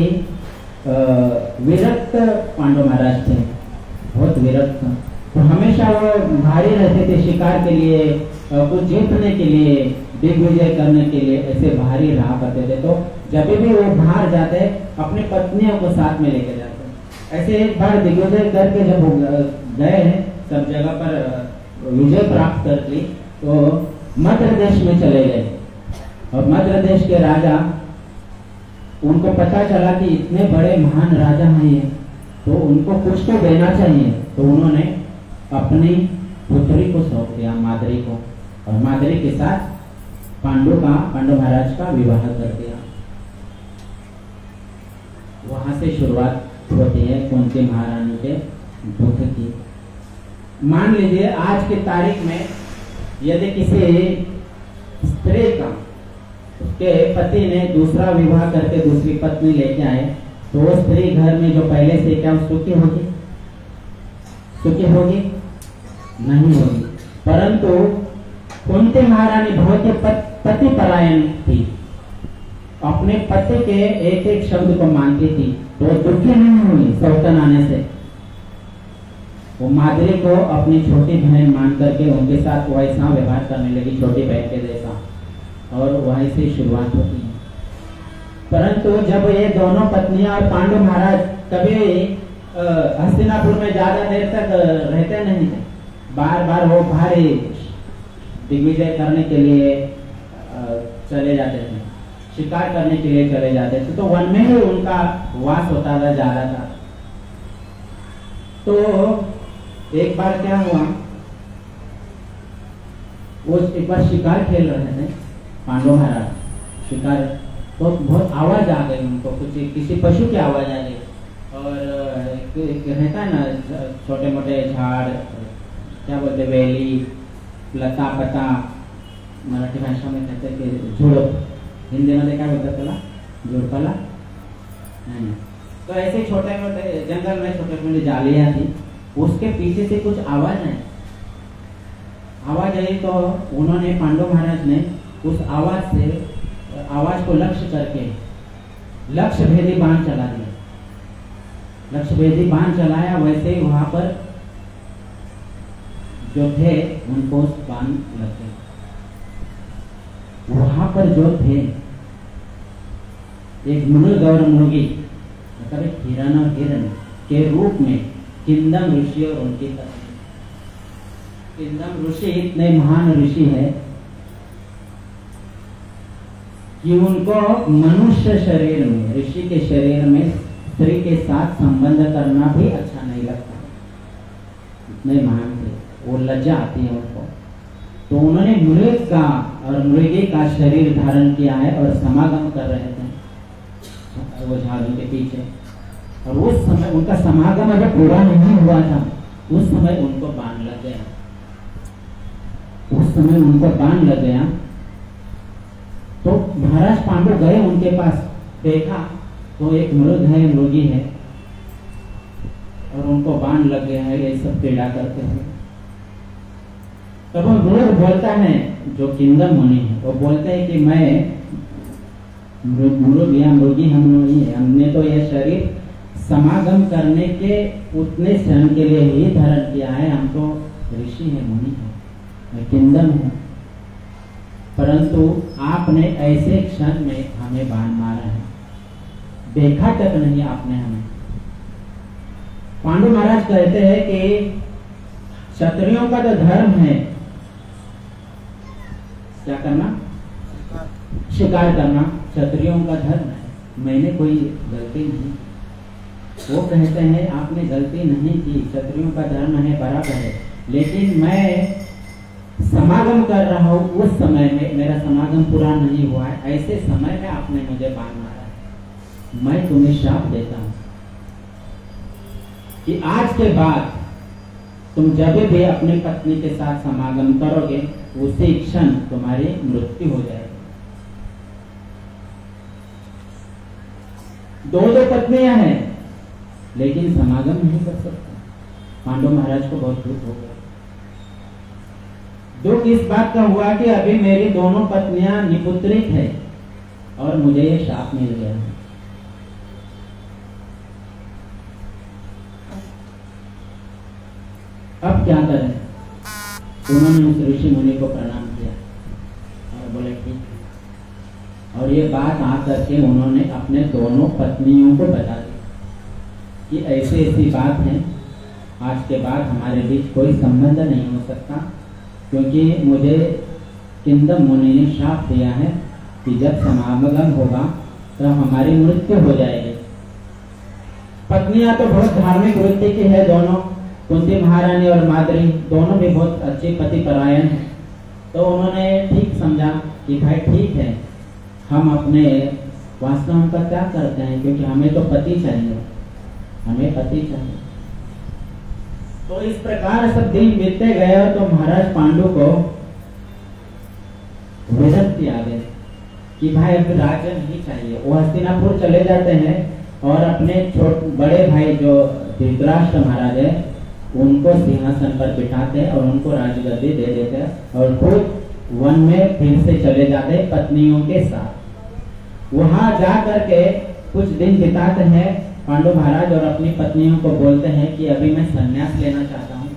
विरक्त पांडु महाराज थे, बहुत विरक्त। तो हमेशा वो भारी रहते थे शिकार के लिए, कुछ जीतने के लिए, दिग्विजय करने के लिए, ऐसे भारी रहा करते थे। तो जब भी वो बाहर जाते अपनी पत्नियों को साथ में लेके जाते। ऐसे एक बार दिग्विजय करके जब गए सब जगह पर विजय प्राप्त कर ली, तो मध्य देश में चले गए। और मध्य देश के राजा, उनको पता चला कि इतने बड़े महान राजा हैं ये, तो उनको कुछ तो देना चाहिए। तो उन्होंने अपनी पुत्री को सौंप दिया, माद्री को, और माद्री के साथ पांडु महाराज का विवाह कर दिया। वहां से शुरुआत होती है कुंती महारानी के दुख की। मान लीजिए आज की तारीख में यदि किसी स्त्री का, उसके पति ने दूसरा विवाह करके दूसरी पत्नी लेके आए, तो वो स्त्री घर में जो पहले से क्या सुखी होगी? सुखी होगी? नहीं होगी। परंतु कुंती महारानी बहुत ही पति परायण थी, अपने पति के एक एक शब्द को मानती थी, तो दुखी नहीं हुई सौतन आने से। वो माद्री को अपनी छोटी बहन मान करके उनके साथ वैसा व्यवहार करने लगी, छोटी बहन के जैसा, और वहीं से शुरुआत होती है। परंतु जब ये दोनों पत्नियां और पांडु महाराज कभी हस्तिनापुर में ज्यादा देर तक रहते नहीं थे, बार बार वो भारी दिग्विजय करने के लिए चले जाते थे, शिकार करने के लिए चले जाते थे, तो वन में ही उनका वास होता था, जा रहा था। तो एक बार क्या हुआ, वो एक बार शिकार खेल रहे थे पांडु महाराज, शिकार, तो बहुत आवाज आ गई उनको, कुछ किसी पशु की आवाज आ गई। और एक रहता है ना छोटे मोटे झाड़, क्या बोलते, वेली, लता पता, मराठी भाषा में कहते हैं कि झुडप, हिंदी में क्या बोलते त्याला, झुडपाला नहीं। तो ऐसे छोटे मोटे जंगल में छोटे मोटे जालियां थी, उसके पीछे से कुछ आवाज आई। आवाज आई तो उन्होंने, पांडु महाराज ने उस आवाज को लक्ष्य करके लक्ष्य भेदी बाण चला दिया। लक्ष्य भेदी बाण चलाया, वैसे ही वहां पर जो थे उनको बाण लग गए। वहां पर जो थे एक मृग और मुर्गी, मतलब एक हिरण और हिरण के रूप में किंदम ऋषि और उनकी पत्नी। किंदम ऋषि इतने महान ऋषि है कि उनको मनुष्य शरीर में, ऋषि के शरीर में स्त्री के साथ संबंध करना भी अच्छा नहीं लगता, इतने महान थे, वो लज्जा आती है उनको। तो उन्होंने मृग का और मृगी का शरीर धारण किया है और समागम कर रहे थे वो झाड़ों के पीछे। और उस समय उनका समागम अगर पूरा नहीं हुआ था, उस समय उनको बाण लग गया, उस समय उनको बाण लग गया। तो महाराज पांडु गए उनके पास, देखा तो एक मृग है, मृगी है, और उनको बाण लग गया है, ये सब पीड़ा करते हैं। तब वो मृग बोलता है, जो किंदम मुनि है, वो बोलते हैं कि मैं मृग या मृगी हम नहीं है, हमने तो यह शरीर समागम करने के उतने क्षण के लिए ही धारण किया है, हम तो ऋषि है, मुनि है, मैं किंदम हूँ, परंतु आपने ऐसे क्षण में हमें बाण मारा है, देखा तक नहीं आपने हमें। पांडु महाराज कहते हैं कि क्षत्रियों का तो धर्म है क्या करना, शिकार करना, क्षत्रियों का धर्म है, मैंने कोई गलती नहीं। वो कहते हैं आपने गलती नहीं की, क्षत्रियों का धर्म है, बराबर है, लेकिन मैं समागम कर रहा हूँ, उस समय में मेरा समागम पूरा नहीं हुआ है, ऐसे समय में आपने मुझे बाण मारा है। मैं तुम्हें शाप देता हूं कि आज के बाद तुम जब भी अपनी पत्नी के साथ समागम करोगे उसी क्षण तुम्हारी मृत्यु हो जाएगी। दो पत्नियां हैं लेकिन समागम नहीं कर सकता। पांडु महाराज को बहुत दुख हो गया। दुख इस बात का हुआ कि अभी मेरी दोनों पत्नियां निपुत्रिक है और मुझे ये शाप मिल गया है। अब क्या करें? उन्होंने उस ऋषि मुनि को प्रणाम किया और बोले ठीक है। और ये बात आकर के उन्होंने अपने दोनों पत्नियों को बता दी कि ऐसी ऐसी बात है, आज के बाद हमारे बीच कोई संबंध नहीं हो सकता, क्योंकि मुझे किंदम मुनि ने शाप दिया है कि जब समागम होगा तो हमारी मृत्यु हो जाएगी। पत्नियां तो बहुत धार्मिक वृत्ति की है दोनों, कुंती महारानी और माद्री दोनों भी बहुत अच्छे पति परायण हैं। तो उन्होंने ठीक समझा कि भाई ठीक है, हम अपने वास्तव में क्या करते हैं, क्योंकि हमें तो पति चाहिए, हमें पति चाहिए। तो इस प्रकार सब दिन बीतते गए तो महाराज पांडु को विरक्ति आ गई कि भाई अब राज्य नहीं चाहिए। वो हस्तिनापुर चले जाते हैं और अपने बड़े भाई जो धृतराष्ट्र महाराज है उनको सिंहासन पर बिठाते और उनको राजगद्दी दे देते और खुद वन में फिर से चले जाते पत्नियों के साथ। वहां जा करके कुछ दिन बिताते हैं पांडु महाराज और अपनी पत्नियों को बोलते हैं कि अभी मैं संन्यास लेना चाहता हूँ,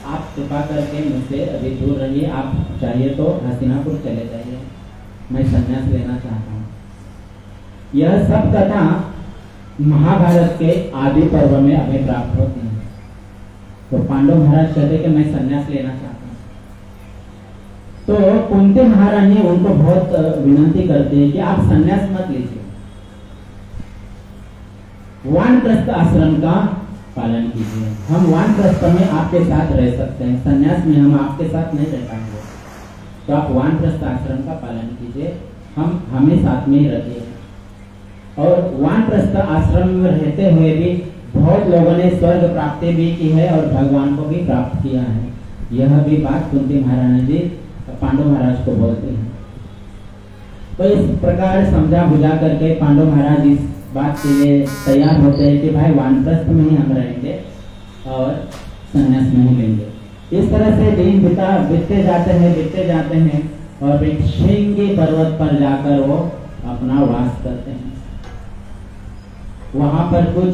आप कृपा करके मुझसे अभी दूर रहिए, आप चाहिए तो हस्तिनापुर चले जाइए, मैं संन्यास लेना चाहता हूँ। यह सब कथा महाभारत के आदि पर्व में हमें प्राप्त होती है। तो पांडव महाराज कहते कि मैं संन्यास लेना चाहता हूँ। तो कुंती महारानी उनको बहुत विनती करती है कि आप संन्यास मत लीजिए, वानप्रस्थ आश्रम का पालन कीजिए, हम वानप्रस्थ में आपके साथ रह सकते हैं, संन्यास में हम आपके साथ नहीं रह पाएंगे, तो आप वानप्रस्थ आश्रम का पालन कीजिए, हम हमें साथ में ही रखिए। और वानप्रस्थ आश्रम में रहते हुए भी बहुत लोगों ने स्वर्ग प्राप्ति भी की है और भगवान को भी प्राप्त किया है। यह भी बात कुंती महारानी जी पांडु महाराज को बोलते हैं। तो इस प्रकार समझा बुझा करके पांडु महाराज इस बात के लिए तैयार होते हैं कि भाई वानप्रस्थ में ही हम रहेंगे और संन्यास नहीं लेंगे। इस तरह से दिन बीतते जाते हैं और एक श्रृंगी पर्वत पर जाकर वो अपना वास करते हैं। वहां पर कुछ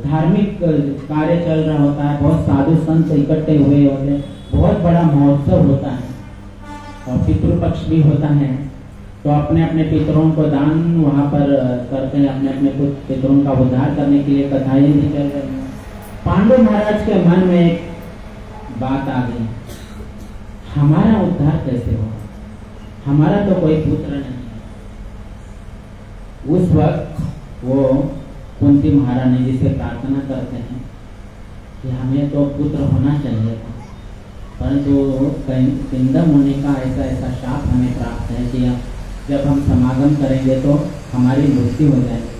धार्मिक कार्य चल रहा होता है, बहुत साधु संत इकट्ठे हुए होते हैं, बहुत बड़ा महोत्सव होता है और पितृपक्ष भी होता है। तो अपने अपने पितरों को दान वहां पर करते हैं, अपने अपने पितरों का उद्धार करने के लिए कथाएं भी चल रही हैं। पांडु महाराज के मन में एक बात आ गई, हमारा उद्धार कैसे होगा, हमारा तो कोई पुत्र नहीं है। उस वक्त वो कुंती महारानी जी से प्रार्थना करते हैं कि हमें तो पुत्र होना चाहिए था, परंतु किंदम मुनि का ऐसा शाप हमें प्राप्त है कि जब हम समागम करेंगे तो हमारी मृत्यु हो जाएगी,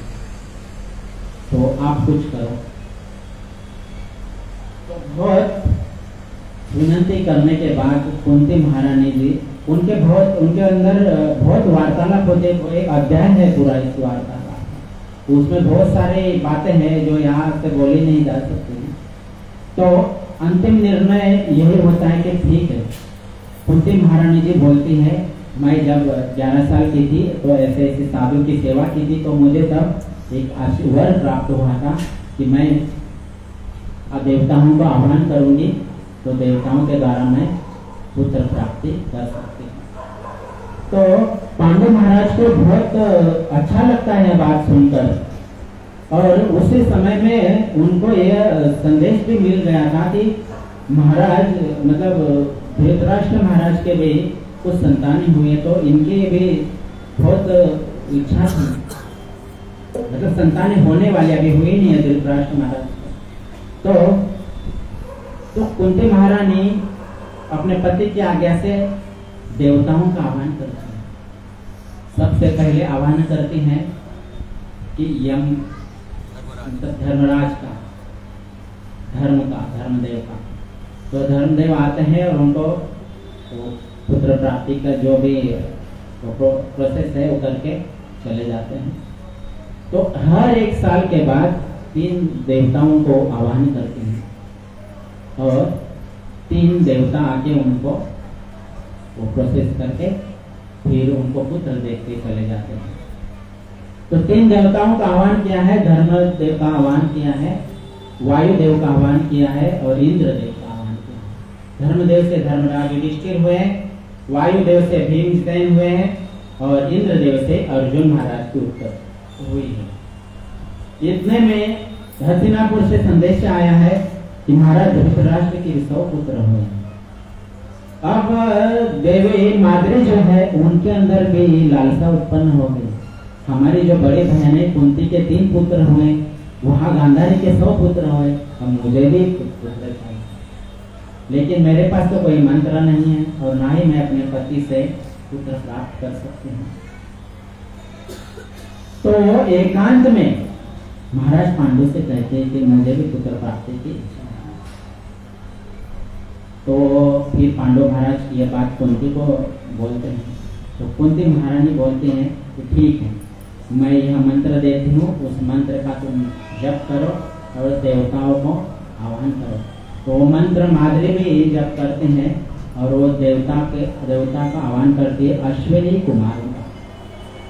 तो आप कुछ करो। तो बहुत विनती करने के बाद कुंती महारानी जी उनके अंदर बहुत वार्तालाप होते, एक अध्याय है पूरा इस वार्तालाप, उसमें बहुत सारी बातें हैं जो यहाँ से बोली नहीं जा सकती। तो अंतिम निर्णय यही होता है कि ठीक है, कुंती महारानी जी बोलती है मैं जब 11 साल की थी तो ऐसे साधु की सेवा की थी, तो मुझे तब एक वर प्राप्त हुआ था कि मैं देवताओं को आह्वान करूंगी तो देवताओं के द्वारा मैं पुत्र प्राप्ति कर सकती हूँ। तो पांडु महाराज को बहुत अच्छा लगता है बात सुनकर और उसी समय में उनको यह संदेश भी मिल गया था कि महाराज मतलब धृतराष्ट्र महाराज के भी कुछ संतानें हुई है, तो इनकी भी बहुत इच्छा थी, मतलब संतानें होने वाली अभी हुई नहीं है धृतराष्ट्र महाराज। तो कुंती महारानी अपने पति की आज्ञा से देवताओं का आह्वान करती है, सबसे पहले आह्वान करते हैं कि यम धर्मराज का, धर्मदेव का। तो धर्मदेव आते हैं और उनको पुत्र प्राप्ति का जो भी प्रोसेस है वो करके चले जाते हैं। तो हर एक साल के बाद 3 देवताओं को आह्वान करते हैं और 3 देवता आके उनको वो प्रोसेस करके फिर उनको पुत्र देख के चले जाते हैं। तो 3 देवताओं का आह्वान किया है, धर्मदेव का आह्वान किया है, वायुदेव का आह्वान किया है और इंद्रदेव का आह्वान किया है। धर्मदेव से धर्मराज युधिष्ठिर हुए, वायुदेव से भीमसेन हुए हैं और इंद्रदेव से अर्जुन महाराज की उत्तर हुई है। इतने में हस्तिनापुर से संदेश आया है कि महाराज धृतराष्ट्र के 100 पुत्र हुए हैं। अब देवी माद्री जो है उनके अंदर भी लालसा उत्पन्न हो गई। हमारी जो बड़ी बहन है कुंती के 3 पुत्र हुए, वहां गांधारी के 100 पुत्र हुए, अब मुझे भी पुत्र चाहिए, लेकिन मेरे पास तो कोई मंत्र नहीं है और ना ही मैं अपने पति से पुत्र प्राप्त कर सकती हूँ। तो एकांत में महाराज पांडु से कहते हैं कि मुझे भी पुत्र प्राप्ति की इच्छा है। तो फिर पांडु महाराज ये बात कुंती को बोलते हैं। तो कुंती महारानी बोलती हैं कि ठीक है, मैं यह मंत्र देती हूँ, उस मंत्र का तुम जप करो और देवताओं को आह्वान करो। तो मंत्र माद्री भी जप करते हैं और वो देवता का आह्वान करती है अश्विनी कुमारों का,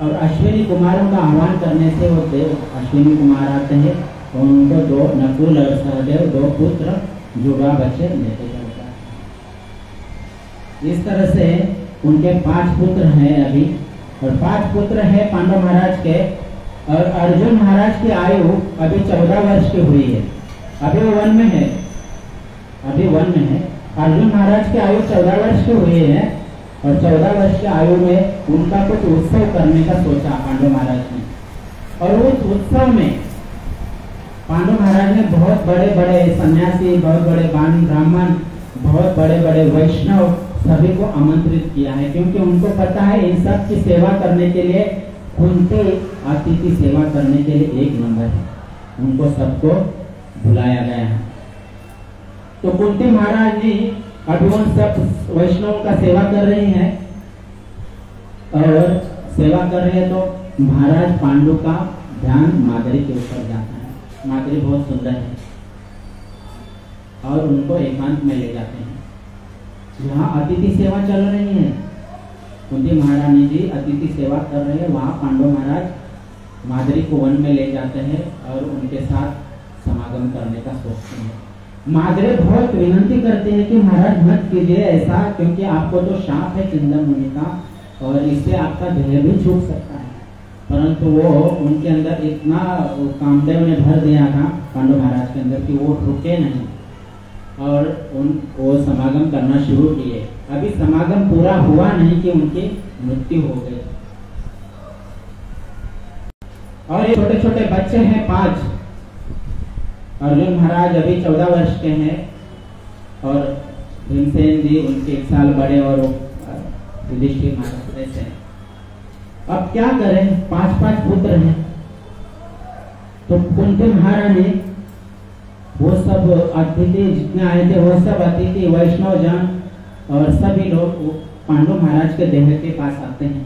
और अश्विनी कुमारों का आह्वान करने से वो देव अश्विनी कुमार आते हैं और उनको 2 नकुल और सहदेव 2 पुत्र जुड़ा बच्चे लेते जाता है। इस तरह से उनके 5 पुत्र हैं अभी, और 5 पुत्र हैं पांडव महाराज के। और अर्जुन महाराज की आयु अभी 14 वर्ष की हुई है, अभी वो वन में है, अर्जुन महाराज की आयु 14 वर्ष की हुई है और 14 वर्ष की आयु में उनका कुछ उत्सव करने का सोचा पांडव महाराज ने। और उस उत्सव में पांडव महाराज ने बहुत बड़े बड़े सन्यासी, बहुत बड़े ब्राह्मण, बहुत बड़े बड़े वैष्णव सभी को आमंत्रित किया है, क्योंकि उनको पता है इन सब की सेवा करने के लिए कुंती अतिथि सेवा करने के लिए 1 नंबर है। उनको सबको बुलाया गया है। तो कुंती महाराज जी अभी उन सब वैष्णव का सेवा कर रही हैं और सेवा कर रहे हैं तो महाराज पांडु का ध्यान माद्री के ऊपर जाता है। माद्री बहुत सुंदर है और उनको एकांत में ले जाते हैं। यहाँ अतिथि सेवा चल रही है, कुंती महारानी जी अतिथि सेवा कर रहे हैं, वहाँ पांडव महाराज माद्री को वन में ले जाते हैं और उनके साथ समागम करने का सोचते हैं। माद्री बहुत विनती करते हैं कि महाराज मत कीजिए ऐसा, क्योंकि आपको तो शाप है चिंदन मुनि का और इससे आपका देह भी छूट सकता है। परंतु वो उनके अंदर इतना कामदेव ने भर दिया था पांडव महाराज के अंदर कि वो रुके नहीं और वो समागम करना शुरू किए। अभी समागम पूरा हुआ नहीं कि उनकी मृत्यु हो गई। और ये छोटे छोटे बच्चे हैं 5। अर्जुन महाराज अभी 14 वर्ष के हैं और भीमसेन जी उनके 1 साल बड़े और युधिष्ठिर महाराज से। अब क्या करें, 5 पुत्र हैं। तो कुंती महारानी वो सब अतिथि जितने आए थे वो सब अतिथि वैष्णव जन और सभी लोग पांडव महाराज के देह के पास आते हैं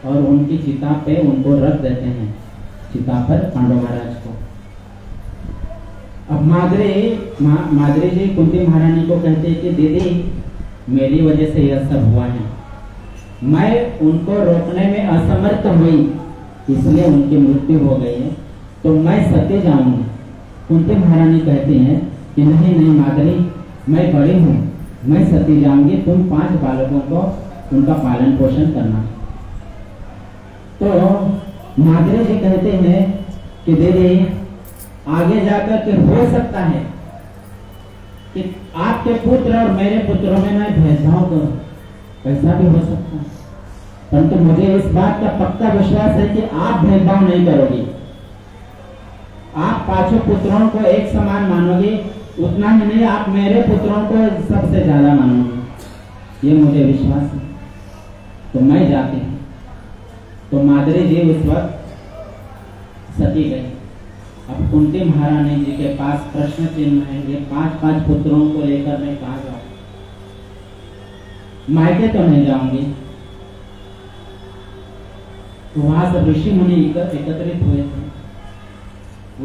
और उनकी चिता पे उनको रख देते हैं, चिता पर पांडव महाराज को। अब माद्री जी कुंती महारानी को कहते हैं कि दीदी मेरी वजह से यह सब हुआ है, मैं उनको रोकने में असमर्थ हुई इसलिए उनकी मृत्यु हो गई है, तो मैं सती जाऊंगी। कुंती महारानी कहती हैं कि नहीं माद्री, मैं बड़ी हूँ, मैं सती जाऊंगी, तुम 5 बालकों को उनका पालन पोषण करना। तो माद्री जी कहते हैं कि दीदी आगे जाकर के हो सकता है कि आपके पुत्र और मेरे पुत्रों में मैं भेदभाव करूं, ऐसा भी हो सकता है, परंतु मुझे इस बात का पक्का विश्वास है कि आप भेदभाव नहीं करोगी, आप 5 पुत्रों को एक समान मानोगी, उतना ही नहीं आप मेरे पुत्रों को सबसे ज्यादा मानोगी, ये मुझे विश्वास है। तो मैं जाती हूँ। तो माद्री जी उस वक्त सती गई। अब कुंती महारानी जी के पास प्रश्न चिन्ह है, ये 5 पुत्रों को लेकर मैं कहाँ जाऊं? मायके तो नहीं जाऊंगी। तो वहां सब ऋषि मुनि एकत्रित हुए थे,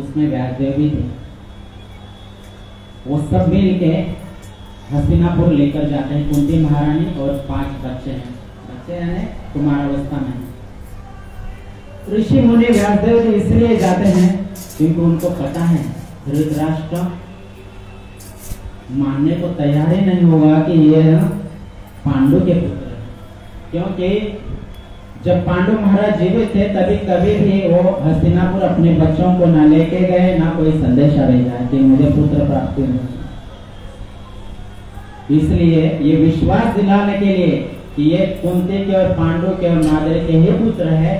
उसमें व्यासदेव भी थे। वो सब मिल के हस्तिनापुर लेकर जाते हैं। कुंती महारानी और 5 बच्चे हैं, बच्चे यानी कुमारावस्था में। ऋषि मुनि व्यासदेव जी इसलिए जाते हैं क्योंकि उनको पता है धृतराष्ट्र मानने को तैयार ही नहीं होगा कि ये पांडु के पुत्र हैं। क्योंकि जब पांडु महाराज जीवित थे तभी कभी भी वो हस्तिनापुर अपने बच्चों को ना लेके गए, ना कोई संदेशा भेजा कि मुझे पुत्र प्राप्ति नहीं। इसलिए ये विश्वास दिलाने के लिए कि ये कुंती के और पांडु के और माद्री के ही पुत्र है,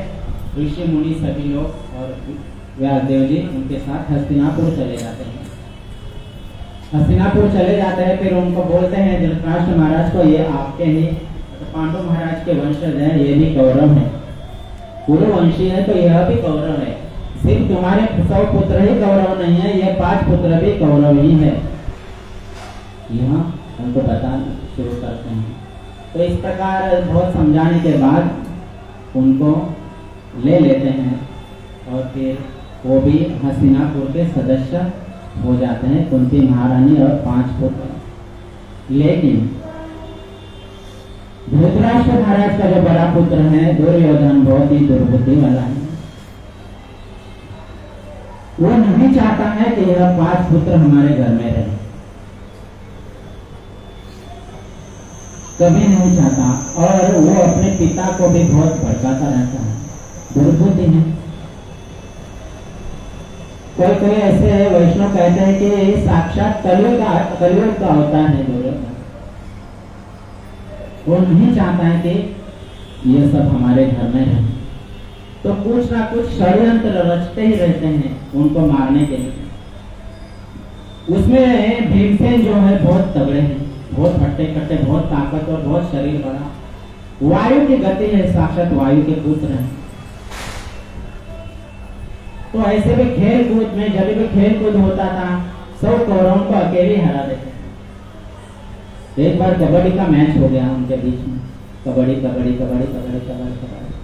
ऋषि मुनि सभी लोग और व्यासदेव जी उनके साथ हस्तिनापुर चले जाते हैं। हस्तिनापुर चले जाते हैं, फिर उनको बोलते हैं धृतराष्ट्र महाराज को, ये आपके ही पांडु महाराज के वंशज है, ये भी कौरव है, कुरुवंशी है, तो यह भी कौरव है। सिर्फ तुम्हारे 100 पुत्र ही कौरव नहीं है, ये 5 पुत्र भी कौरव ही है। यहाँ उनको बताना शुरू करते हैं। तो इस प्रकार बहुत समझाने के बाद उनको ले लेते हैं और फिर वो भी हस्तिनापुर के सदस्य हो जाते हैं, कुंती महारानी और 5 पुत्र। लेकिन धृतराष्ट्र महाराज का जो बड़ा पुत्र है दुर्योधन बहुत ही दुर्बुद्धि वाला है। वो नहीं चाहता है कि यह 5 पुत्र हमारे घर में रहे, कभी नहीं चाहता। और वो अपने पिता को भी बहुत भड़काता रहता है, दुर्बुद्धि है। कोई ऐसे वैष्णव कहते हैं कि साक्षात कलयुग का होता है दुर्योधन। वो नहीं चाहता है कि ये सब हमारे घर में रहे, तो कुछ ना कुछ षड्यंत्र रचते ही रहते हैं उनको मारने के लिए। उसमें भीमसेन जो है बहुत तगड़े हैं, बहुत हट्टे कट्टे, बहुत ताकतवर, बहुत शरीर बड़ा, वायु की गति है, साक्षात वायु के पुत्र हैं। तो ऐसे भी खेल कूद में जब भी खेल कूद होता था 100 कौरवों को अकेले हरा देते। एक बार कबड्डी का मैच हो गया उनके बीच में, कबड्डी कबड्डी कबड्डी कबड्डी कबड्डी कबड्डी,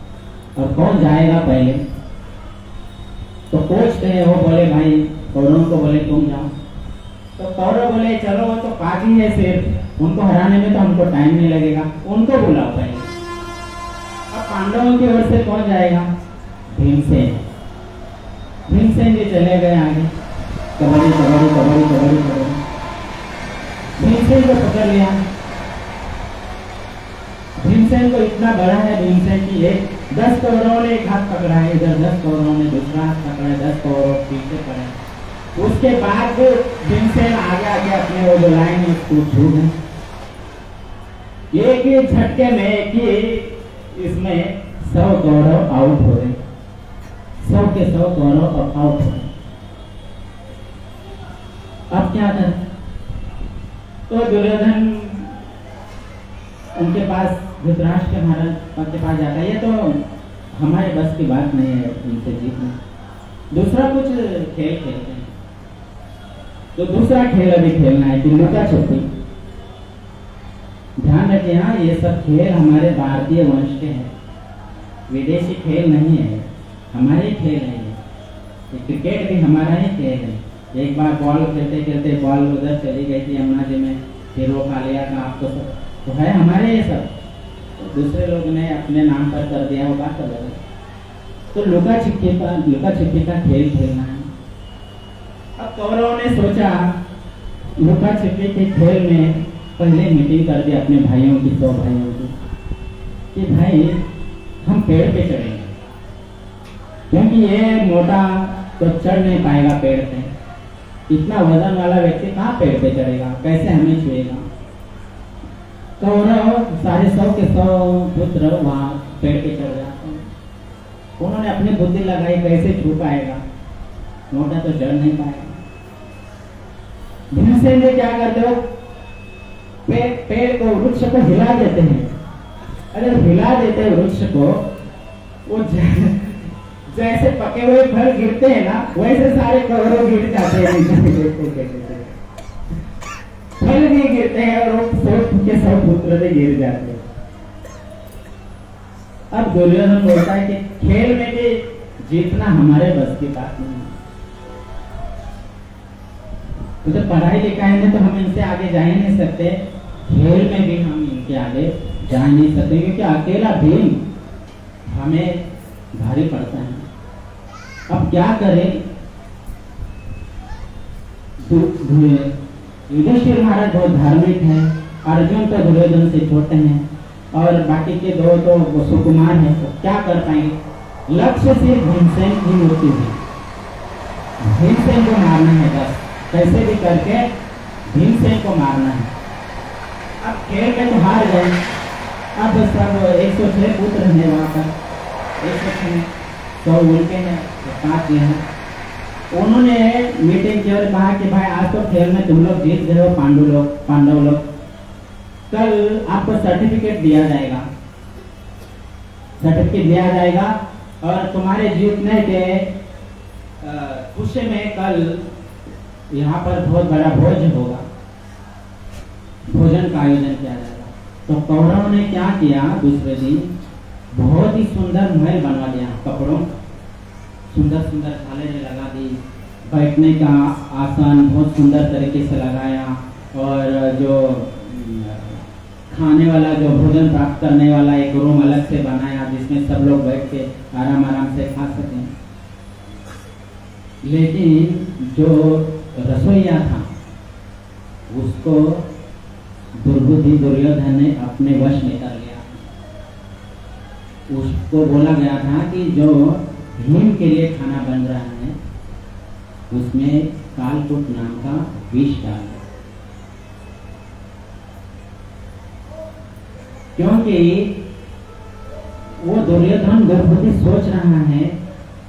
और कौन जाएगा पहले। तो कोच थे वो बोले भाई कौरवों को बोले तुम जाओ, तो कौरव बोले चलो वो तो 5 ही है, सिर्फ उनको हराने में तो हमको टाइम नहीं लगेगा, उनको बुलाओ पहले। अब पांडवों की ओर से कौन जाएगा? भीमसेन। भीमसेन जी चले गए आगे, कबड्डी कबड्डी कबड्डी कबड्डी कबड्डी, भीमसेन को पकड़ लिया। भीमसेन को इतना बड़ा है भीमसेन की 10 कौरवों ने एक हाथ पकड़ा है, इधर 10 कौरवों ने दूसरा हाथ पकड़ा है, 10 कौरव पीछे पड़े। उसके बाद भीमसेन आगे आगे अपने वो जो लाइन है उसको छू गए। एक ही झटके में एक ही इसमें 100 कौरव आउट हो गए, 100 के 100 कौरव आउट हो गए। अब क्या करें? तो दुर्योधन उनके पास धृतराष्ट्र महाराज के पास जाता है, ये तो हमारे बस की बात नहीं है इनसे जीतना, दूसरा कुछ खेल खेलते हैं। तो दूसरा खेल अभी खेलना है कि लुका छुपी। ध्यान रखिए, हाँ ये सब खेल हमारे भारतीय वंश के हैं, विदेशी खेल नहीं है, हमारे ही खेल है। ये क्रिकेट भी हमारा ही खेल है। एक बार बॉल खेलते खेलते बॉल उधर चली गई थी यमुना जी में, फिर वो खा लिया था आपको सब, तो है हमारे ये सब, तो दूसरे लोग ने अपने नाम पर कर दिया, वो बात अलग है। तो लुका छिपी का खेल खेलना है। अब कौरवों ने सोचा लुका छिपी के खेल में पहले मीटिंग कर दी अपने भाइयों की, 100 भाइयों की, कि भाई हम पेड़ पे चढ़ेंगे, क्योंकि ये मोटा तो चढ़ नहीं पाएगा पेड़ पे, इतना वजन वाला व्यक्ति कहाँ पेड़ पे चढ़ेगा, कैसे हमें छुएगा। कौरव सारे 100 के 100 पुत्र वहां पेड़ पे चढ़ जाते हैं। उन्होंने अपनी बुद्धि लगाई कैसे छू पाएगा, मोटा तो चढ़ नहीं पाएगा। भीमसेन जी क्या करते हो, पेड़ को, वृक्ष को हिला देते हैं। अगर हिला देते वृक्ष को वो जैसे पके हुए फल गिरते हैं ना, वैसे सारे कौरव गिर जाते हैं। फल भी गिरते हैं और वो सब पुत्र से गिर जाते हैं। अब दुर्योधन बोलता है कि खेल में भी जीतना हमारे बस की बात नहीं है। तो पढ़ाई लिखाई में तो हम इनसे आगे जा ही नहीं सकते, खेल में भी हम इनके आगे जा नहीं सकते, क्योंकि अकेला भीम हमें भारी पड़ता है। अब क्या करें? युधिष्ठिर महाराज बहुत धार्मिक है, अर्जुन तो दुर्योधन से छोटे हैं और बाकी के दो तो सुकुमार हैं, तो क्या कर पाएंगे? लक्ष्य सिर्फ भीमसेन की मृत्यु है, भीमसेन को मारना है बस, कैसे भी करके भीमसेन को मारना है। अब खेल में तो हार गए, अब सब 106 पुत्र हैं वहां पर, 106 तो उनके हैं 5 हैं। उन्होंने मीटिंग की और कहा कि भाई आज तो खेल में तुम लोग जीत गए हो, पांडव लोग, कल आपको सर्टिफिकेट दिया जाएगा, और तुम्हारे जीतने के खुशी में कल यहाँ पर बहुत बड़ा भोज होगा, भोजन का आयोजन किया जाएगा। तो कौरवों ने क्या किया? दूसरे दिन बहुत ही सुंदर महल बनवा दिया, कपड़ों सुंदर सुंदर झालरें लगा दी, बैठने का आसन बहुत सुंदर तरीके से लगाया, और जो खाने वाला, जो भोजन प्राप्त करने वाला एक रूम अलग से बनाया, जिसमें सब लोग बैठ के आराम आराम से खा सकें। लेकिन जो रसोईया था उसको दुर्बुद्धि दुर्योधन ने अपने वश में कर लिया। उसको बोला गया था कि जो भीम के लिए खाना बन रहा है उसमें कालकूट नाम का विष डाल दो, क्योंकि वो दुर्योधन दुर्बुद्धि सोच रहा है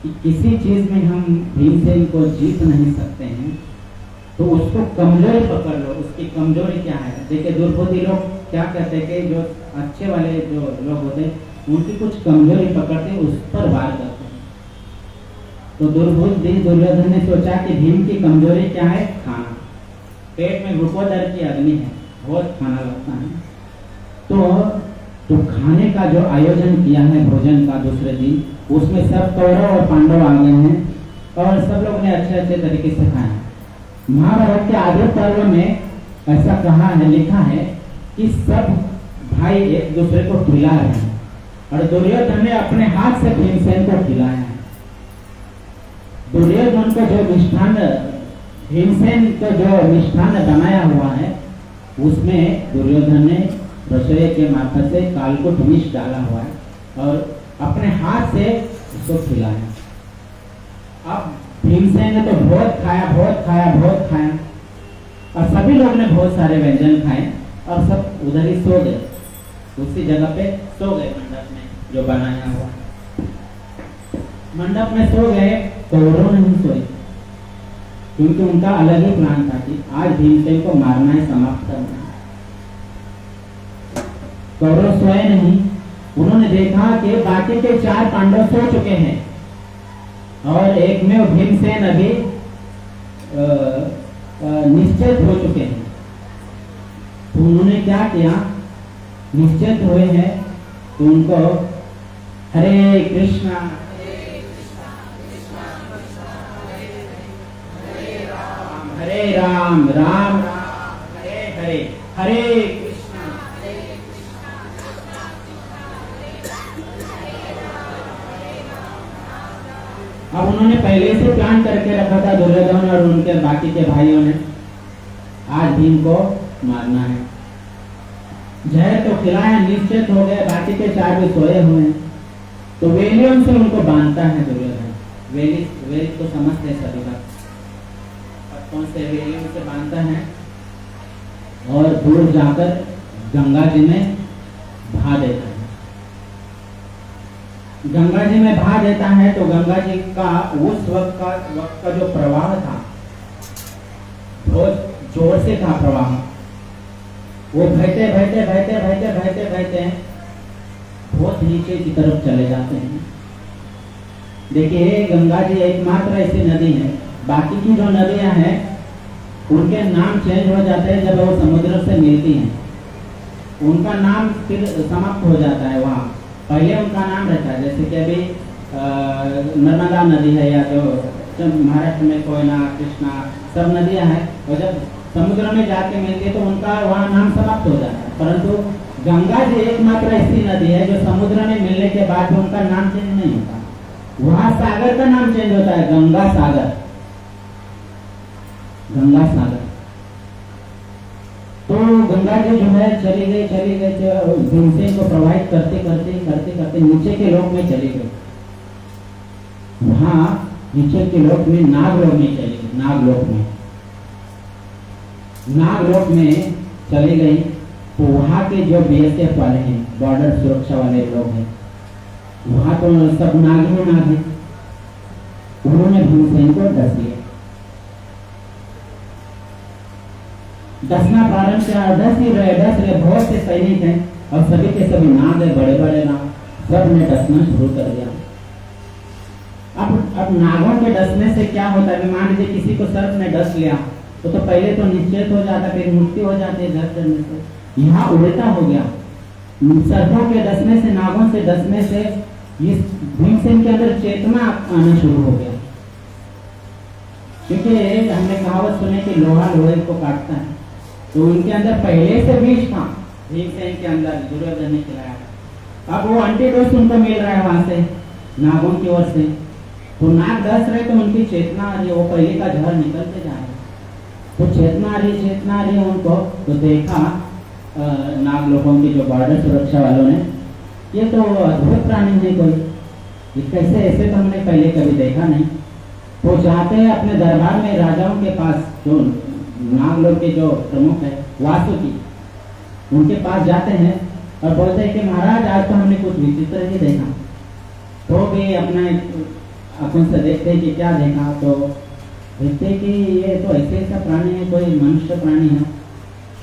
कि किसी चीज में हम भीमसेन को जीत नहीं सकते हैं, तो उसको कमजोरी पकड़ लो। उसकी कमजोरी क्या है? देखिए दुर्बुद्धि लोग क्या कहते हैं कि जो अच्छे वाले जो लोग होते हैं उनकी कुछ कमजोरी पकड़ते उस पर वार करते हैं। तो दुर्बुद्धि दुर्योधन ने सोचा कि भीम की कमजोरी क्या है? खाना। पेट में ग्लूकोदर की अग्नि है, बहुत खाना लगता है। तो खाने का जो आयोजन किया है भोजन का दूसरे दिन, उसमें सब कौरव और पांडव आ गए हैं और सब लोग ने अच्छे अच्छे तरीके से खाया। महाभारत के आधे पर्व में ऐसा कहा है, लिखा है कि सब भाई एक दूसरे को खिला रहे हैं, और दुर्योधन ने अपने हाथ से भीमसेन को खिलाया है। दुर्योधन को जो मिष्ठान, भीमसेन को जो मिष्ठान बनाया हुआ है उसमें दुर्योधन ने रसोई के मार्फत से कालकूट विष डाला हुआ है और अपने हाथ से उसको खिलाया। अब भीमसेन ने तो बहुत खाया, और सभी लोग ने बहुत सारे व्यंजन खाए और सब उधर ही सो गए, उसी जगह पे सो गए, मंडप में जो बनाया हुआ मंडप में सो गए। कौरव नहीं सोए, क्योंकि उनका अलग ही प्लान था कि आज भीमसेन को मारना है, समाप्त करना है। कौरव सोए नहीं। उन्होंने देखा कि बाकी के 4 पांडव सो चुके हैं और एक में भीमसेन अभी निश्चित हो चुके हैं। तो उन्होंने क्या किया? निश्चित हुए हैं तो उनको हरे कृष्णा हरे राम राम राम हरे हरे, हरे कृष्णा। अब उन्होंने पहले से प्लान करके रखा था दुर्योधन और उनके बाकी के भाइयों ने, आज भीम को मारना है। जहर तो खिलाया, निश्चित हो गए, बाकी के 4 भी सोए हुए हैं। तो वेलियों से उनको बांधता है दुर्योधन। वेली तो समझते हैं सभी बात, कौन से वेलियों से बांधता है और दूर जाकर गंगा जी में बहा देता है। गंगा जी में बहा देता है तो गंगा जी का उस वक्त का जो प्रवाह था बहुत जोर से था प्रवाह। वो बहते बहते बहते बहते बहते बहते बहुत नीचे की तरफ चले जाते हैं देखिए गंगा जी एकमात्र ऐसी नदी है, बाकी की जो नदियां हैं उनके नाम चेंज हो जाते हैं जब वो समुद्र से मिलती हैं, उनका नाम फिर समाप्त हो जाता है। वहाँ पहले उनका नाम रहता है, जैसे कि अभी नर्मदा नदी है या जो महाराष्ट्र में कोयना, कृष्णा सब नदियां हैं, और जब समुद्र में जाके मिलती है तो उनका वहाँ नाम समाप्त हो जाता है। परंतु गंगा जी एकमात्र ऐसी नदी है जो समुद्र में मिलने के बाद भी उनका नाम चेंज नहीं होता, वहाँ सागर का नाम चेंज होता है, गंगा सागर, गंगा सागर। तो गंगा जी जो है चली गई भीमसेन को प्रवाहित करते करते नीचे के लोक में चली गई। वहां नीचे के लोक में नागलोक में चली गई, नागलोक में चली गई। तो वहां के जो बीएसएफ वाले हैं, बॉर्डर सुरक्षा वाले लोग हैं, वहां तो सब नाग ही नाग है, उन्होंने भीमसेन को डस लिया, डसना प्रारंभ किया। डस रहे बहुत से सैनिक हैं और सभी के सभी नाग है, बड़े बड़े नाग, सब ने डसना शुरू कर दिया। अब नागों के डसने से क्या होता है, मान लीजिए किसी को सर्प ने डस लिया तो पहले तो निश्चित हो जाता, फिर मृत्यु हो जाती है डर डरने से। यहाँ उल्टा हो गया, सर्पों के डसने से, नागों से डसने से इस भीमसेन के अंदर चेतना आना शुरू हो गया, क्योंकि हमने कहावत सुने कि लोहा लोहे को काटता है, तो उनके अंदर पहले से विष था भीमसेन के अंदर, दुर्योधन ने खिलाया। अब वो एंटीडोज उनको मिल रहा है वहां से नागों की ओर से, तो नाग डस रहे तो उनकी चेतना आ रही है, वो पहले का जहर निकलते जा रहा है, तो चेतना आ रही उनको। तो देखा नाग लोगों की जो बॉर्डर सुरक्षा वालों ने, ये तो अद्भुत प्राणी है कोई, ये कैसे, ऐसे तो हमने पहले कभी देखा नहीं। तो जाते हैं अपने दरबार में राजाओं के पास, जो नाग लोग के जो प्रमुख है वासुकी, उनके पास जाते हैं और बोलते हैं कि महाराज आज तो हमने कुछ विचित्र ही देखा। तो भी अपने आंखों से देखते हैं कि क्या देखा, तो देखते कि ये तो ऐसा प्राणी है, कोई मनुष्य प्राणी है,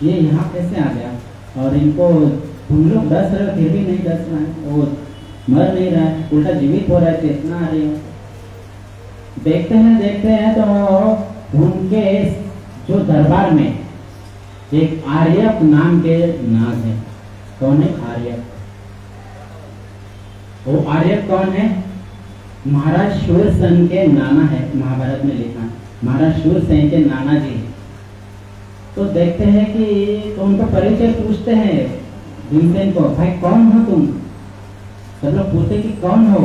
ये यहाँ कैसे आ गया, और इनको तुम लोग डस रहे हो फिर भी नहीं डस रहा है, वो मर नहीं रहा है, उल्टा जीवित हो रहा है, चेतना आ रही है। देखते हैं तो उनके जो दरबार में एक आर्यक नाम के नाग है। कौन है आर्यक? वो आर्यक कौन है? महाराज शूरसेन के नाना है, महाभारत में लिखा, महाराज शूरसेन के नाना जी। तो देखते हैं कि तो उनको परिचय पूछते हैं भीमसेन को, भाई कौन हो तुम? सब लोग पूछते कि कौन हो,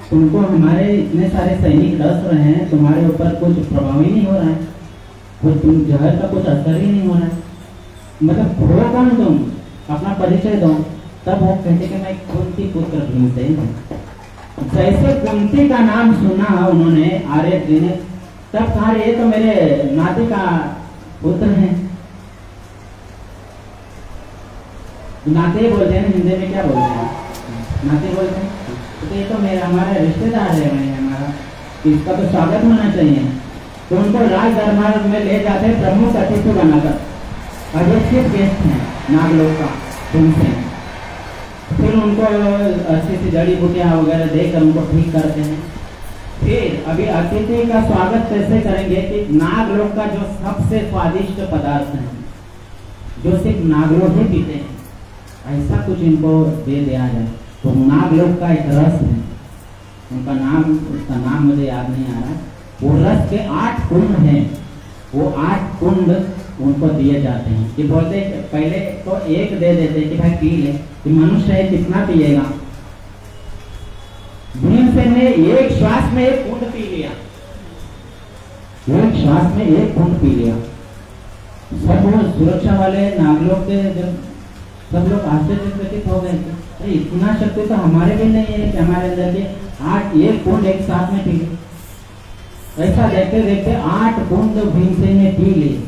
तुमको हमारे इतने सारे सैनिक डस रहे हैं, तुम्हारे ऊपर कुछ प्रभाव ही नहीं हो रहा है, कुछ तुम जहर का कुछ असर ही नहीं हो रहा है, मतलब हो कौन तुम, अपना परिचय दो। तब वो कहते कि मैं कुंती पुत्र भीमसेन हूँ। जैसे कुंती का नाम सुना उन्होंने आर्य जी ने, तब कहा ये तो मेरे नाती का पुत्र है। नाते बोलते हैं, हिंदी में क्या बोलते हैं, नाते बोलते हैं, तो ये तो मेरा हमारा रिश्तेदार है, हमारा, इसका तो स्वागत होना चाहिए। तो उनको राज दरबार में ले जाते प्रमुख अतिथि बनाकर, अभिषेक गेस्ट हैं नागलोक का भीमसेन। फिर उनको अच्छी सी जड़ी बूटियां वगैरह देकर उनको ठीक करते हैं। फिर अभी अतिथि का स्वागत कैसे करेंगे कि नागलोक का जो सबसे स्वादिष्ट पदार्थ है, जो सिर्फ नागलोक ही पीते हैं, ऐसा कुछ इनको दे दिया जाए। तो नागलोक का एक रस है, उसका नाम मुझे याद नहीं आ रहा, वो रस के 8 कुंड हैं, वो 8 कुंड उनको दिए जाते हैं। कि बोलते पहले तो एक दे देते कि भाई पी ले, कि मनुष्य है कितना पिएगा। भीमसेन ने एक श्वास में 1 कुंड पी लिया, एक श्वास में 1 कुंड पी लिया। सब वो सुरक्षा वाले नागलोक के जब सब लोग आश्चर्यचकित हो गए, अरे इतना शक्ति तो हमारे भी नहीं है कि हमारे अंदर के 1 कुंड एक साथ में पी ले। ऐसा देखते देखते 8 कुंड भीमसेन ने पी लिए,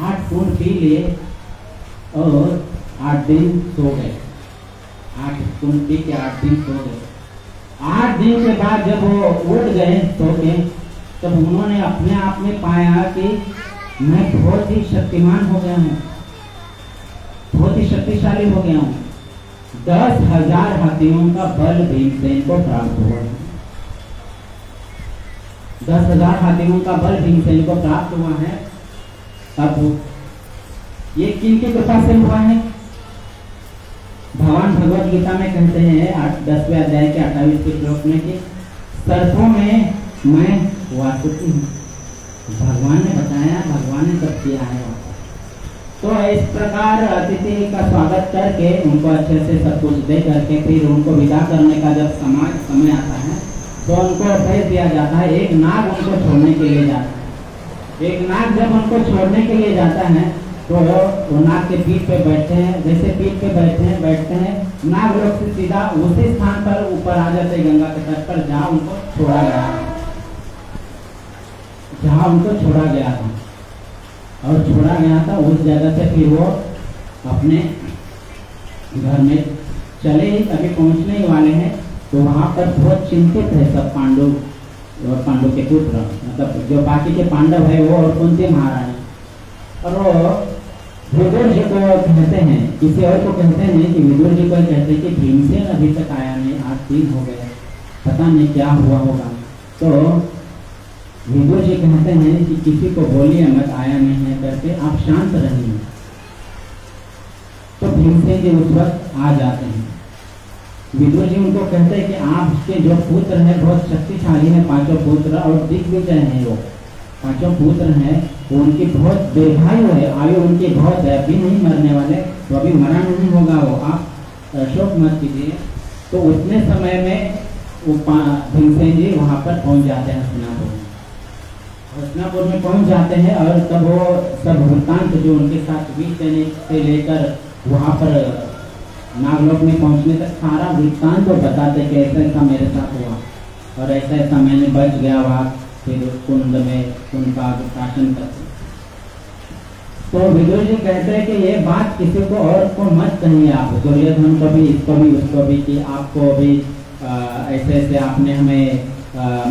8 कुंड पी लिए और 8 दिन सो गए। 8 कुंड पी के 8 दिन सो गए। 8 दिन के बाद जब वो उठ गए सो के, तब उन्होंने अपने आप में पाया कि मैं बहुत ही शक्तिमान हो गया हूँ, बहुत ही शक्तिशाली हो गया हूँ। 10,000 हाथियों का बल भीमसेन को प्राप्त हुआ है। 10,000 हाथियों का बल भीमसेन को प्राप्त हुआ है। अब ये किनकी कृपा से हुआ है? भगवान भगवत गीता में कहते हैं 10वें अध्याय के 28वें श्लोक में कि सर्पों में मैं वासुकी हूँ। भगवान ने बताया, भगवान ने सब किया है। तो इस प्रकार अतिथि का स्वागत करके उनको अच्छे से सब कुछ दे करके फिर उनको विदा करने का जब समय आता है तो उनको भेज दिया जाता है। एक नाग उनको छोड़ने के लिए जाता है। एक नाग जब उनको छोड़ने के लिए जाता है तो वो नाग के पीठ पे बैठते हैं। जैसे पीठ पे बैठते हैं नाग लोग से सीधा उसी स्थान पर ऊपर आ जाते हैं गंगा के तट पर जहाँ उनको छोड़ा गया था, जहाँ उनको छोड़ा गया था। और छोड़ा गया था उस जगह से फिर वो अपने घर में चले ही अभी पहुंचने ही वाले हैं तो वहां पर बहुत चिंतित है सब पांडु के पुत्र, मतलब जो बाकी के पांडव है वो और कुंती महारानी। और वो विदुर जी को कहते हैं, किसी और को कहते नहीं कि विदुर जी को कहते कि भीमसेन अभी तक आया नहीं, 8 दिन हो गए, पता नहीं क्या हुआ होगा। तो विदुर जी कहते हैं कि किसी को बोलिए मत आया नहीं है करके, आप शांत रहिए। तो भीमसेन जी उस वक्त आ जाते हैं। विदुर जी उनको कहते हैं कि आपके जो पुत्र हैं बहुत शक्तिशाली है, 5 पुत्र और दिग्विजय हैं। वो 5 पुत्र हैं, उनकी बहुत दीर्घायु है, आयु उनकी बहुत है, अभी नहीं मरने वाले, तो अभी मरा नहीं होगा वो, आप शोक मत कीजिए। तो उतने समय में वो भीमसेन जी वहाँ पर पहुँच जाते हैं हस्तिनापुर में पहुँच जाते हैं। और तब वो सब वृत्तांत जो उनके साथ बीच देने से लेकर वहाँ पर नागलोक में पहुँचने तक सारा वृत्तांत तो बताते कि ऐसा ऐसा मेरे साथ हुआ और ऐसा ऐसा मैंने बच गया वहाँ, फिर कुंड में कुंड का शासन करते। तो विदुर जी कहते हैं कि ये बात किसी को और को मत कहिए, आप दुर्योधन को भी, इसको भी, उसको भी, कि आपको भी ऐसे ऐसे आपने हमें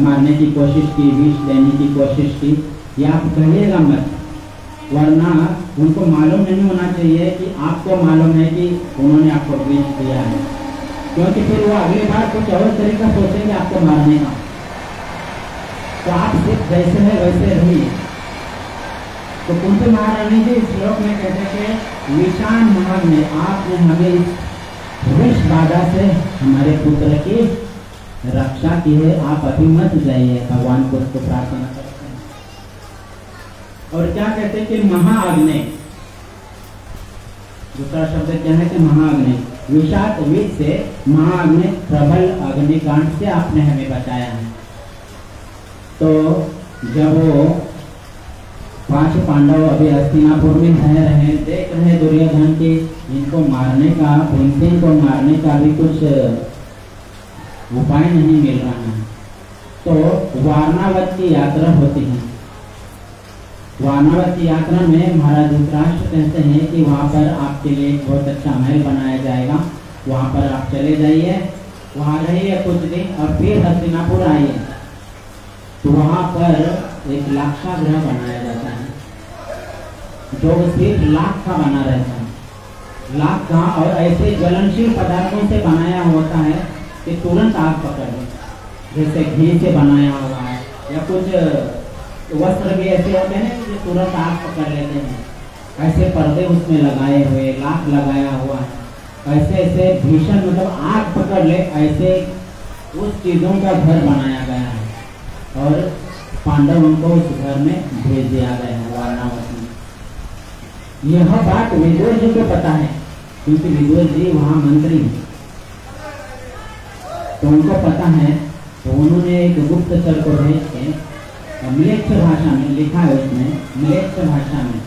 मारने की कोशिश की, विष देने की कोशिश की, ये आप कहिएगा मत, वरना उनको मालूम नहीं होना चाहिए कि आपको मालूम है कि उन्होंने आपको विष दिया है, क्योंकि फिर वो अगली बार कुछ और तरीका सोचेंगे आपको मारने का। तो आप सिर्फ जैसे है वैसे रहिए। तो कुंती महारानी जी इस श्लोक में कहते कि विषाण नाग ने आपने हमें इस विष बाधा से हमारे पुत्र की रक्षा की है, आप अभी मत जाइए, भगवान को उसको प्रार्थना करते हैं। और क्या कहते हैं कि महाअग्नि, दूसरा शब्द क्या है कि महाअग्नि, विषाक्त विष से महाअग्नि, प्रबल अग्निकांड से आपने हमें बचाया है। तो जब वो 5 पांडव अभी हस्तिनापुर में रह रहे, देख रहे दुर्योधन के इनको मारने का, भीमसेन को मारने का भी कुछ उपाय नहीं मिल रहा है, तो वारणावत की यात्रा होती है। वारणावत की यात्रा में महाराज धृतराष्ट्र कहते हैं कि वहाँ पर आपके लिए एक बहुत अच्छा महल बनाया जाएगा, वहाँ पर आप चले जाइए, वहाँ रहिए कुछ दिन और फिर हस्तिनापुर आइए। तो वहाँ पर एक लाक्षागृह बनाया जाता है जो सिर्फ लाख का बना रहता है, लाख का, और ऐसे ज्वलनशील पदार्थों से बनाया होता है कि तुरंत आग पकड़ ले, जैसे घी से बनाया हुआ है, या कुछ वस्त्र भी ऐसे होते हैं जो तुरंत आग पकड़ लेते हैं, ऐसे पर्दे उसमें लगाए हुए, लाख लगाया हुआ है, ऐसे ऐसे भीषण मतलब आग पकड़ ले, ऐसे उस चीजों का घर बनाया गया है। और पांडवों को उस घर में भेज दिया गया है वारणावत में। यह बात विदुर जी को पता है, क्योंकि विदुर जी वहाँ मंत्री हैं, तो उनको पता है। तो उन्होंने एक गुप्तचर को भेज के म्लेच्छ भाषा में लिखा है, उसमें म्लेच्छ भाषा में,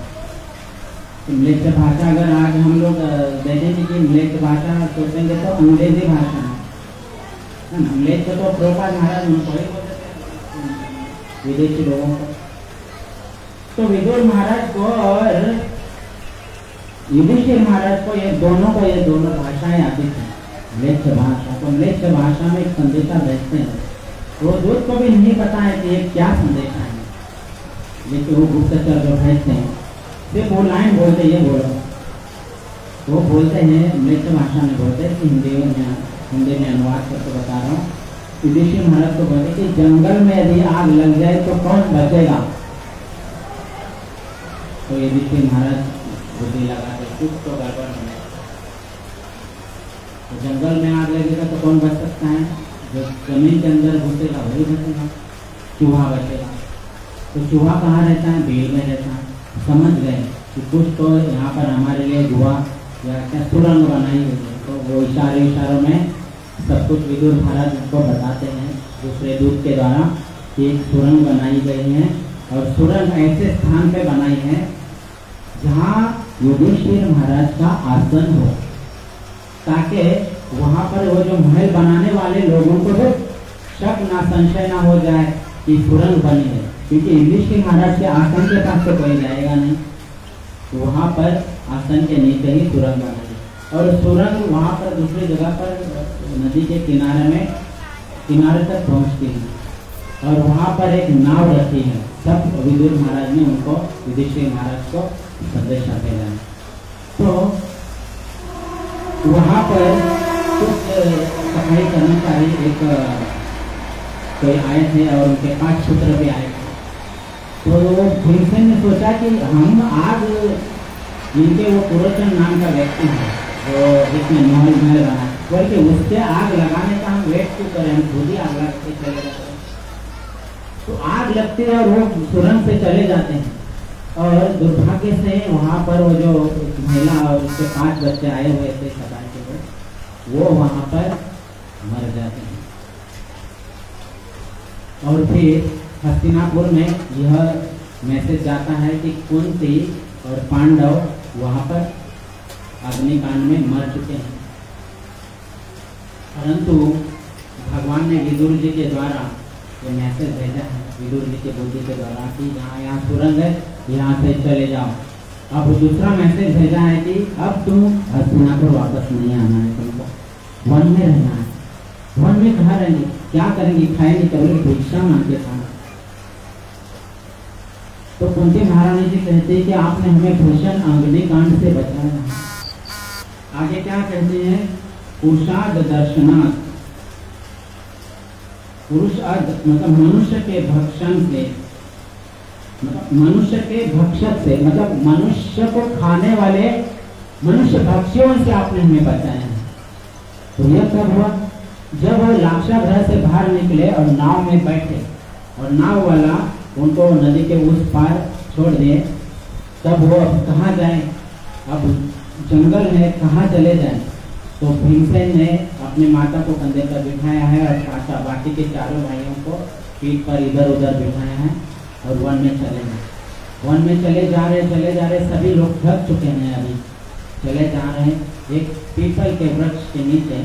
म्लेच्छ भाषा अगर आज हम लोग देखेंगे कि म्लेच्छ भाषा सोचेंगे तो अंग्रेजी भाषा है ना। म्लेच्छ तो प्रभुपाद महाराज उनको ही बोलते थे विदेशी लोगों को। तो विदुर महाराज को और युधिष्ठिर महाराज को, ये दोनों भाषाएं आती थी, म्लेच्छ भाषा। तो म्लेच्छ भाषा में एक संदेशा भेजते हैं, वो दूत को भी नहीं पता है कि ये क्या संदेशा है, लेकिन वो गुप्तचर जो भेजते हैं सिर्फ वो लाइन बोलते, ये बोलो वो बोलते हैं मृत भाषा में बोलते हैं कि हिंदी में अनुवाद करके बता रहा हूँ। युधिष्ठिर महाराज को बोलते कि जंगल में यदि आग लग जाए तो कौन बचेगा। तो युधिष्ठिर महाराज बुद्धि लगाते कुछ तो गड़बड़ होने। तो जंगल में आग लगेगा तो कौन बच सकता है, जो जमीन के अंदर घुसेगा वही बचेगा, चूहा बचेगा। तो चूहा कहाँ रहता है, भीड़ में रहता है। समझ गए कि कुछ तो यहाँ पर हमारे लिए गुहा या क्या सुरंग बनाई हुई है। तो वो इशारों में सब कुछ विदुर महाराज उनको बताते हैं दूसरे दूत के द्वारा कि एक सुरंग बनाई गई है और सुरंग ऐसे स्थान पे बनाई है जहाँ युधिष्ठिर महाराज का आसन हो, ताकि वहाँ पर वो जो महल बनाने वाले लोगों को तो शक ना संशय ना हो जाए कि सुरंग बनी है, क्योंकि युधिष्ठिर महाराज के आसन के पास तो कोई जाएगा नहीं। तो वहाँ पर आसन के नीचे ही सुरंग बनाई और सुरंग वहाँ पर दूसरी जगह पर नदी के किनारे तक पहुँचती है और वहाँ पर एक नाव रखी है। सब विदुर महाराज ने उनको युधिष्ठिर महाराज को संदेशा भेजा है। तो वहाँ पर कुछ सफाई कर्मचारी एक कोई आए थे और उनके 5 पुत्र भी आए थे। तो भीमसेन ने सोचा कि हम आग, इनके वो पुरोचन नाम का व्यक्ति है जो जिसने महल बना, बल्कि उससे आग लगाने का हम वेट क्यों करें, हम खुद ही आग लगा के चले जाते हैं। तो आग लगती है और वो सुरंग से चले जाते हैं और दुर्भाग्य से वहाँ पर वो जो महिला और उसके 5 बच्चे आए हुए थे सगाई के लिए, वो वहाँ पर मर जाते हैं। और फिर हस्तिनापुर में यह मैसेज जाता है कि कुंती और पांडव वहाँ पर अग्निकांड में मर चुके हैं। परंतु भगवान ने विदुर जी के द्वारा ये मैसेज भेजा है, विदुर जी के बुद्धि के द्वारा कि यहाँ सुरंग है, यहाँ से चले जाओ। अब दूसरा मैसेज भेजा है कि अब तुम हस्तिनापुर वापस नहीं आना है, तुमको वन में रहना है। वन में कहाँ रहेंगे, क्या करेंगे, खाएंगे, करेंगे, भिक्षा मांग के खाना। तो कुंती महारानी जी कहते हैं कि आपने हमें भीषण अग्निकांड से बचाया है। आगे क्या कहते हैं, पुरुषार्थ दर्शनार्थ, पुरुषार्थ मतलब मनुष्य के भक्षण से, मतलब मनुष्य के भक्षक से, मतलब मनुष्य को खाने वाले मनुष्य भक्षियों से आपने हमें बचाया है। तो यह कब हुआ, जब वो लाक्षागृह से बाहर निकले और नाव में बैठे और नाव वाला उनको नदी के उस पार छोड़ दिए, तब वो अब कहाँ जाए, अब जंगल है, कहाँ चले जाएं। तो भीमसेन ने अपनी माता को कंधे पर बिठाया है और बाकी के चारों भाइयों को पीठ पर इधर उधर बिठाया है और वन में चले गए। वन में चले जा रहे सभी लोग थक चुके हैं, अभी चले जा रहे हैं। एक पीपल के वृक्ष के नीचे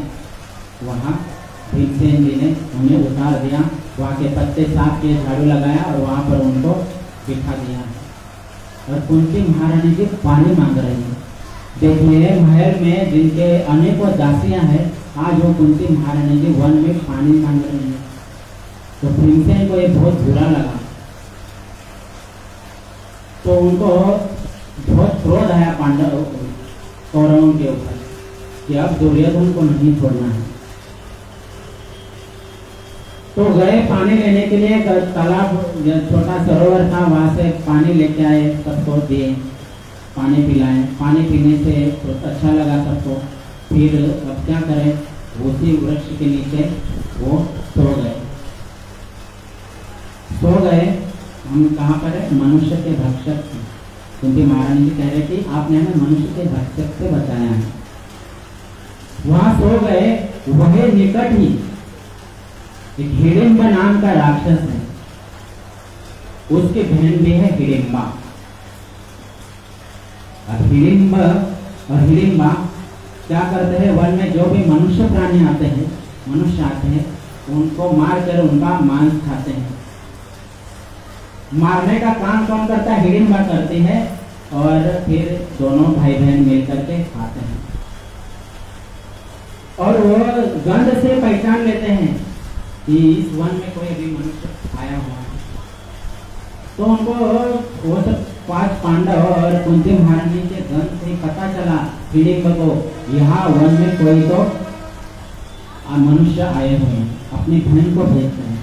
वहाँ भीमसेन जी ने उन्हें उतार दिया, वहाँ के पत्ते साफ किए, झाड़ू लगाया और वहाँ पर उनको बिठा दिया। और कुंती महारानी जी पानी मांग रही है। देखिए महल में जिनके अनेकों दासियां हैं, आज वो कुंती महारानी जी वन में पानी मांग रही है। तो भीमसेन को ये बहुत बुरा लगा, तो उनको बहुत क्रोध आया पांडव कौरवों के ऊपर कि अब दुर्योधन को नहीं छोड़ना है। तो गए पानी लेने के लिए, तालाब छोटा सरोवर था, वहां से पानी लेके आए, सबको दिए, पानी पिलाएं। पानी पीने से तो अच्छा लगा सबको। फिर अब क्या करें, उसी वृक्ष के नीचे वो सो गए। हम कहाँ पर है, मनुष्य के भक्षक थे, क्योंकि महारानी जी कह रहे कि आपने हमें मनुष्य के भक्षक से बचाया है। वहां सो गए, वही निकट ही एक हिडिंबा नाम का राक्षस है, उसकी बहन भी है हिडिंबा। हिडिंबा क्या करते हैं, वन में जो भी मनुष्य प्राणी आते हैं, मनुष्य आते हैं, उनको मार कर उनका मांस खाते हैं। मारने का काम कौन करता है, हिडिंबा करती है, और फिर दोनों भाई बहन मिल करके खाते हैं। और वो गंध से पहचान लेते हैं कि इस वन में कोई भी मनुष्य आया हुआ है। तो उनको वो सब 5 पांडव और कुंती महारानी के गंध से पता चला हिडिंबा को यहाँ वन में कोई तो मनुष्य आए हुए हैं, अपनी बहन को भेजते हैं,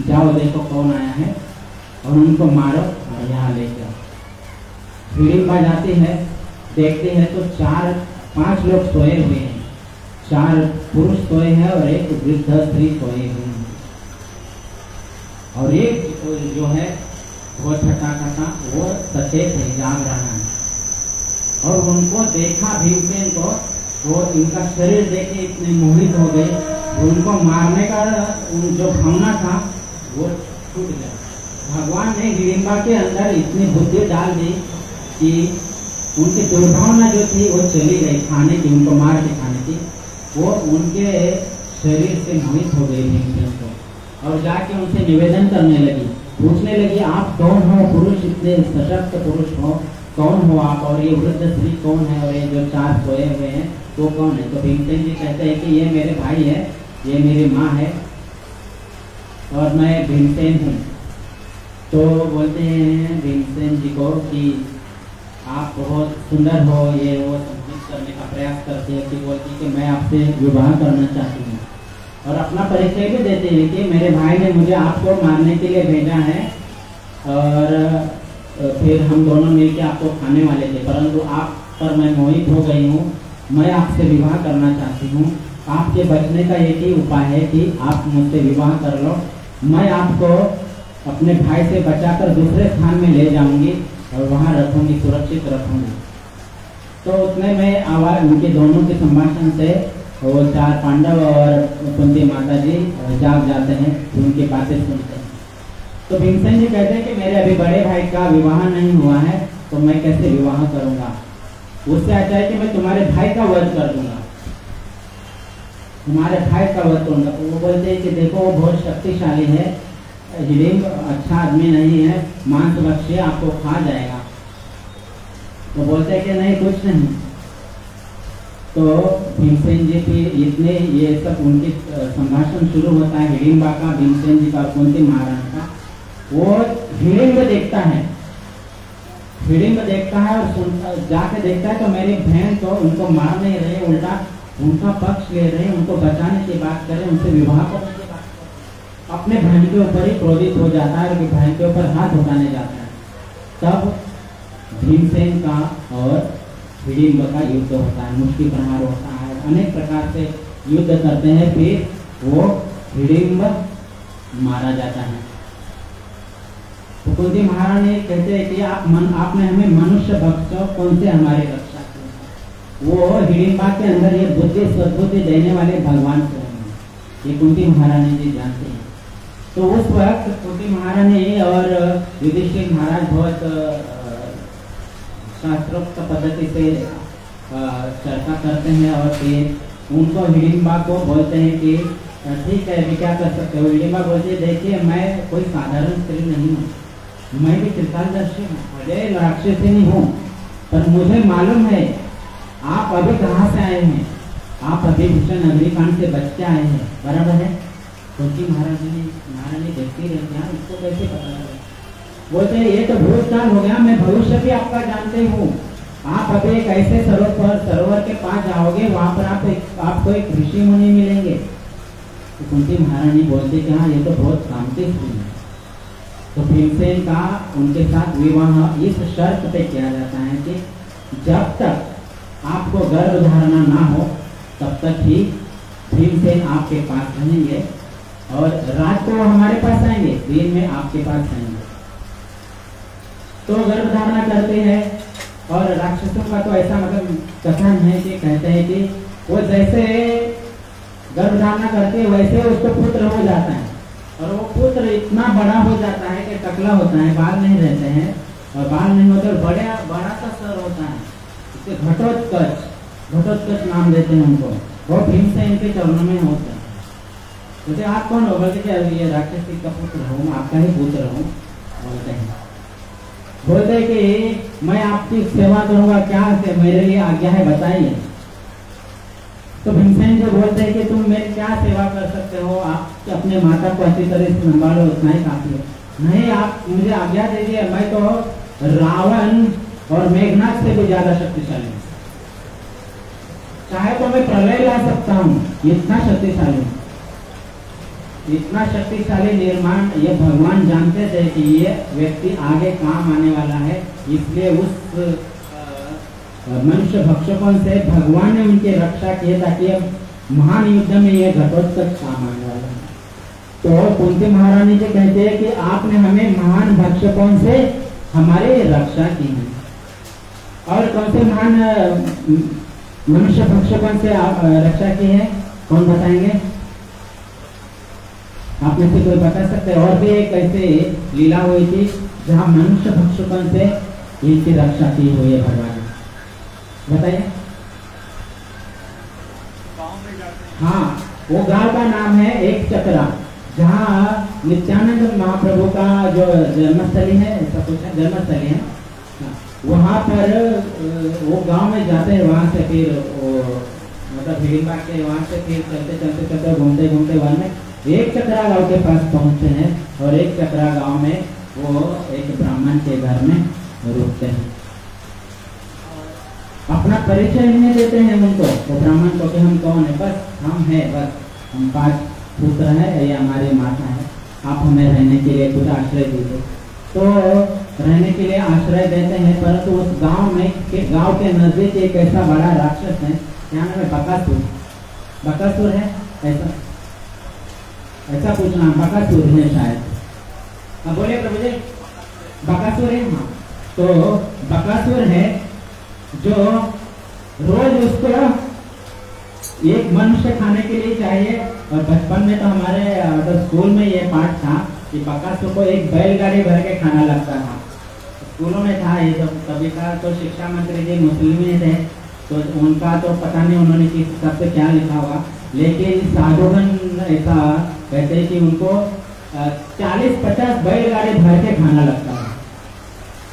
जाओ देखो कौन आया है और उनको मारो और यहाँ लेके आओ। हिडिंबा जाती है, देखते हैं तो 4-5 लोग सोए हुए हैं, 4 पुरुष सोए हैं और एक वृद्ध स्त्री सोए हुए हैं, और एक जो है वो छठा वो सचेत है, जाग रहा है। और उनको देखा भीमसेन को, वो इनका शरीर देखे इतने मोहित हो गए, उनको मारने का जो भावना था वो छूट गया। भगवान ने हिडिंबा के अंदर इतनी बुद्धि डाल दी कि उनकी दुर्भावना जो थी वो चली गई खाने की, उनको मार के खाने की, वो उनके शरीर से मोहित हो गई भीमसेन को। और जाके उनसे निवेदन करने लगी, पूछने लगी आप कौन हो पुरुष, इतने सशक्त पुरुष हो, कौन हो आप, और ये वृद्ध स्त्री कौन है, और ये जो 4 सोए हुए हैं वो कौन है। तो भीमसेन जी कहते हैं कि ये मेरे भाई है, ये मेरी माँ है और मैं भीमसेन हूँ। तो बोलते हैं भीमसेन जी को कि आप बहुत सुंदर हो, ये वो संबोधित करने का प्रयास करते हैं, कि बोलती कि मैं आपसे विवाह करना चाहती हूँ, और अपना परिचय भी देते हैं कि मेरे भाई ने मुझे आपको मारने के लिए भेजा है और फिर हम दोनों मिलकर आपको खाने वाले थे, परंतु आप पर मैं मोहित हो गई हूँ, मैं आपसे विवाह करना चाहती हूँ। आपके बचने का एक ही उपाय है कि आप मुझसे विवाह कर लो, मैं आपको अपने भाई से बचाकर दूसरे स्थान में ले जाऊंगी और वहाँ रखूंगी, सुरक्षित रखूंगी। तो उतने में आवाज उनके दोनों के संभाषण से वो 4 पांडव और कुंती माता जी जाग जाते हैं, उनकी बातें सुनते हैं। तो भीमसेन जी कहते हैं कि मेरे अभी बड़े भाई का विवाह नहीं हुआ है, तो मैं कैसे विवाह करूंगा, उससे अच्छा है कि मैं तुम्हारे भाई का वध कर दूंगा, तुम्हारे भाई का वध करूंगा। तो वो बोलते हैं कि देखो वो बहुत शक्तिशाली है, हिडिंब अच्छा आदमी नहीं है, मांस भक्षी आपको खा जाएगा। तो बोलते हैं कि नहीं कुछ नहीं। तो भीमसेन जी की इतने ये सब उनकी संभाषण शुरू होता है हिडिंबा का, भीमसेन जी का, कुंती महारानी का। वो हिडिंब देखता है, हिडिंब देखता है और जाके देखता है तो मेरी बहन तो उनको मार नहीं रहे, उल्टा उनका पक्ष ले रहे हैं, उनको बचाने की बात कर रहे हैं, उनसे विवाह करने की बात कर रहे हैं। अपने बहन के ऊपर ही क्रोधित हो जाता है और बहन के ऊपर हाथ उठाने जाता है। तब भीमसेन का और हिडिंब का युद्ध होता है, मुष्टि प्रहार होता है, अनेक प्रकार से युद्ध करते हैं, फिर वो हिडिंब मारा जाता है। तो कुंती महारानी कहते हैं कि आपने हमें मनुष्य बख्शो, कौन से हमारे रक्षा किए। वो हिडिंबा के अंदर ये बुद्धि सद्बुद्धि देने वाले भगवान से हैं, ये कुंती महारानी जी जानते हैं। तो उस वक्त कुंती महारानी और युधिष्ठिर महाराज बहुत शास्त्रोक्त पद्धति से चर्चा करते हैं और फिर उनको हिडिंबा को बोलते हैं कि ठीक है अभी क्या कर सकते हो। हिडिंबा बोलती है देखिए मैं कोई साधारण स्त्री नहीं हूँ, मैं भी त्रिकालदर्शी हूँ, अजय राक्षसिनी हूँ, पर मुझे मालूम है आप अभी कहाँ से आए हैं, आप अभी भीषण अग्निकांड से बच के आए हैं, बराबर है। कुंती महारानी देखती रहती है इसको कैसे पता चला। बोलते हैं ये तो भूतकाल हो गया, मैं भविष्य भी आपका जानते हूँ। आप अभी एक ऐसे सरोवर के पास जाओगे, वहां पर आपको एक ऋषि मुनि मिलेंगे। तो कुंती महारानी बोलती कि हाँ ये तो बहुत शांति स्त्री है। तो भीमसेन का उनके साथ विवाह इस शर्त पे किया जाता है कि जब तक आपको गर्भ धारणा ना हो तब तक ही भीमसेन आपके पास रहेंगे और रात को हमारे पास आएंगे, दिन में आपके पास आएंगे। तो गर्भ धारणा करते हैं और राक्षसों का तो ऐसा मतलब कथन है कि कहते हैं कि वो जैसे गर्भ धारणा करते वैसे उसको पुत्र हो जाता है, और वो पुत्र इतना बड़ा हो जाता है कि टकला होता है, बाल नहीं रहते हैं, और बाल नहीं होते और बड़ा सा सर होता है, इसके घटोत्कच नाम देते हैं उनको। वो भीमसेन के चरणों में होता है। बोलते आप कौन हो, बोलते ये राक्षसी का पुत्र हूँ, आपका ही पुत्र हूँ। बोलते हैं कि मैं आपकी सेवा करूंगा, क्या से मेरे लिए आज्ञा है बताइए। तो भीमसेन जो बोलते हैं कि तुम मेरी क्या सेवा कर सकते हो, आप अपने माता को अच्छी तरह से संभालो, उतना ही काफी है। नहीं आप मुझे आज्ञा दीजिए, मैं तो रावण और मेघनाथ से भी ज्यादा शक्तिशाली हूँ। चाहे तो मैं प्रलय ला सकता हूँ, इतना शक्तिशाली हूँ। इतना शक्तिशाली निर्माण ये भगवान जानते थे कि ये व्यक्ति आगे काम आने वाला है, इसलिए उस मनुष्य भक्षकों से भगवान ने उनकी रक्षा की ताकि महान युद्ध में ये घटोत्कच काम आने वाला है। तो कुंती महारानी जी कहते हैं कि आपने हमें महान भक्षकों से हमारी रक्षा की है। और कौन से महान मनुष्य भक्षकों से आप रक्षा की है, कौन बताएंगे? आप में से कोई बता सकते हैं? और भी एक ऐसे लीला हुई थी जहाँ मनुष्य भक्षकों से इनकी रक्षा की हुई है भगवान ने, बताइए। हाँ, वो गांव का नाम है एक चक्रा, जहाँ नित्यानंद महाप्रभु का जो जन्मस्थली है, ऐसा कुछ है, जन्मस्थली है। वहाँ पर वो गांव में जाते हैं, वहाँ से फिर मतलब हिडिंबा के वहाँ से फिर चलते चलते चलते घूमते घूमते वन में एक चक्रा गांव के पास पहुँचते हैं। और एक चक्रा गांव में वो एक ब्राह्मण के घर में रुकते हैं। अपना परिचय नहीं देते हैं उनको, वो ब्राह्मण को कि हम कौन है, बस हम हैं, बस हम 5 पुत्र हैं, ये हमारी माता है, आप हमें रहने के लिए कुछ आश्रय दीजिए। तो रहने के लिए आश्रय देते हैं, परंतु उस गांव में गांव के नजदीक एक ऐसा बड़ा राक्षस है, क्या नाम है? बकासुर। बकासुर है, ऐसा पूछना, बकासुर है शायद। अब बोलिए प्रभु जी, बकासुर है? हाँ, तो बकासुर है जो रोज उसको एक मनुष्य खाने के लिए चाहिए। और बचपन में तो हमारे तो स्कूल में ये पाठ था कि बकासुर को एक बैलगाड़ी भर के खाना लगता था, स्कूलों में था ये। तो कभी का तो शिक्षा मंत्री जी मुस्लिम ही थे, तो उनका तो पता नहीं उन्होंने किस हिसाब से क्या लिखा हुआ, लेकिन साधुगण ऐसा कहते हैं कि उनको 40-50 बैलगाड़ी भर के खाना लगता है।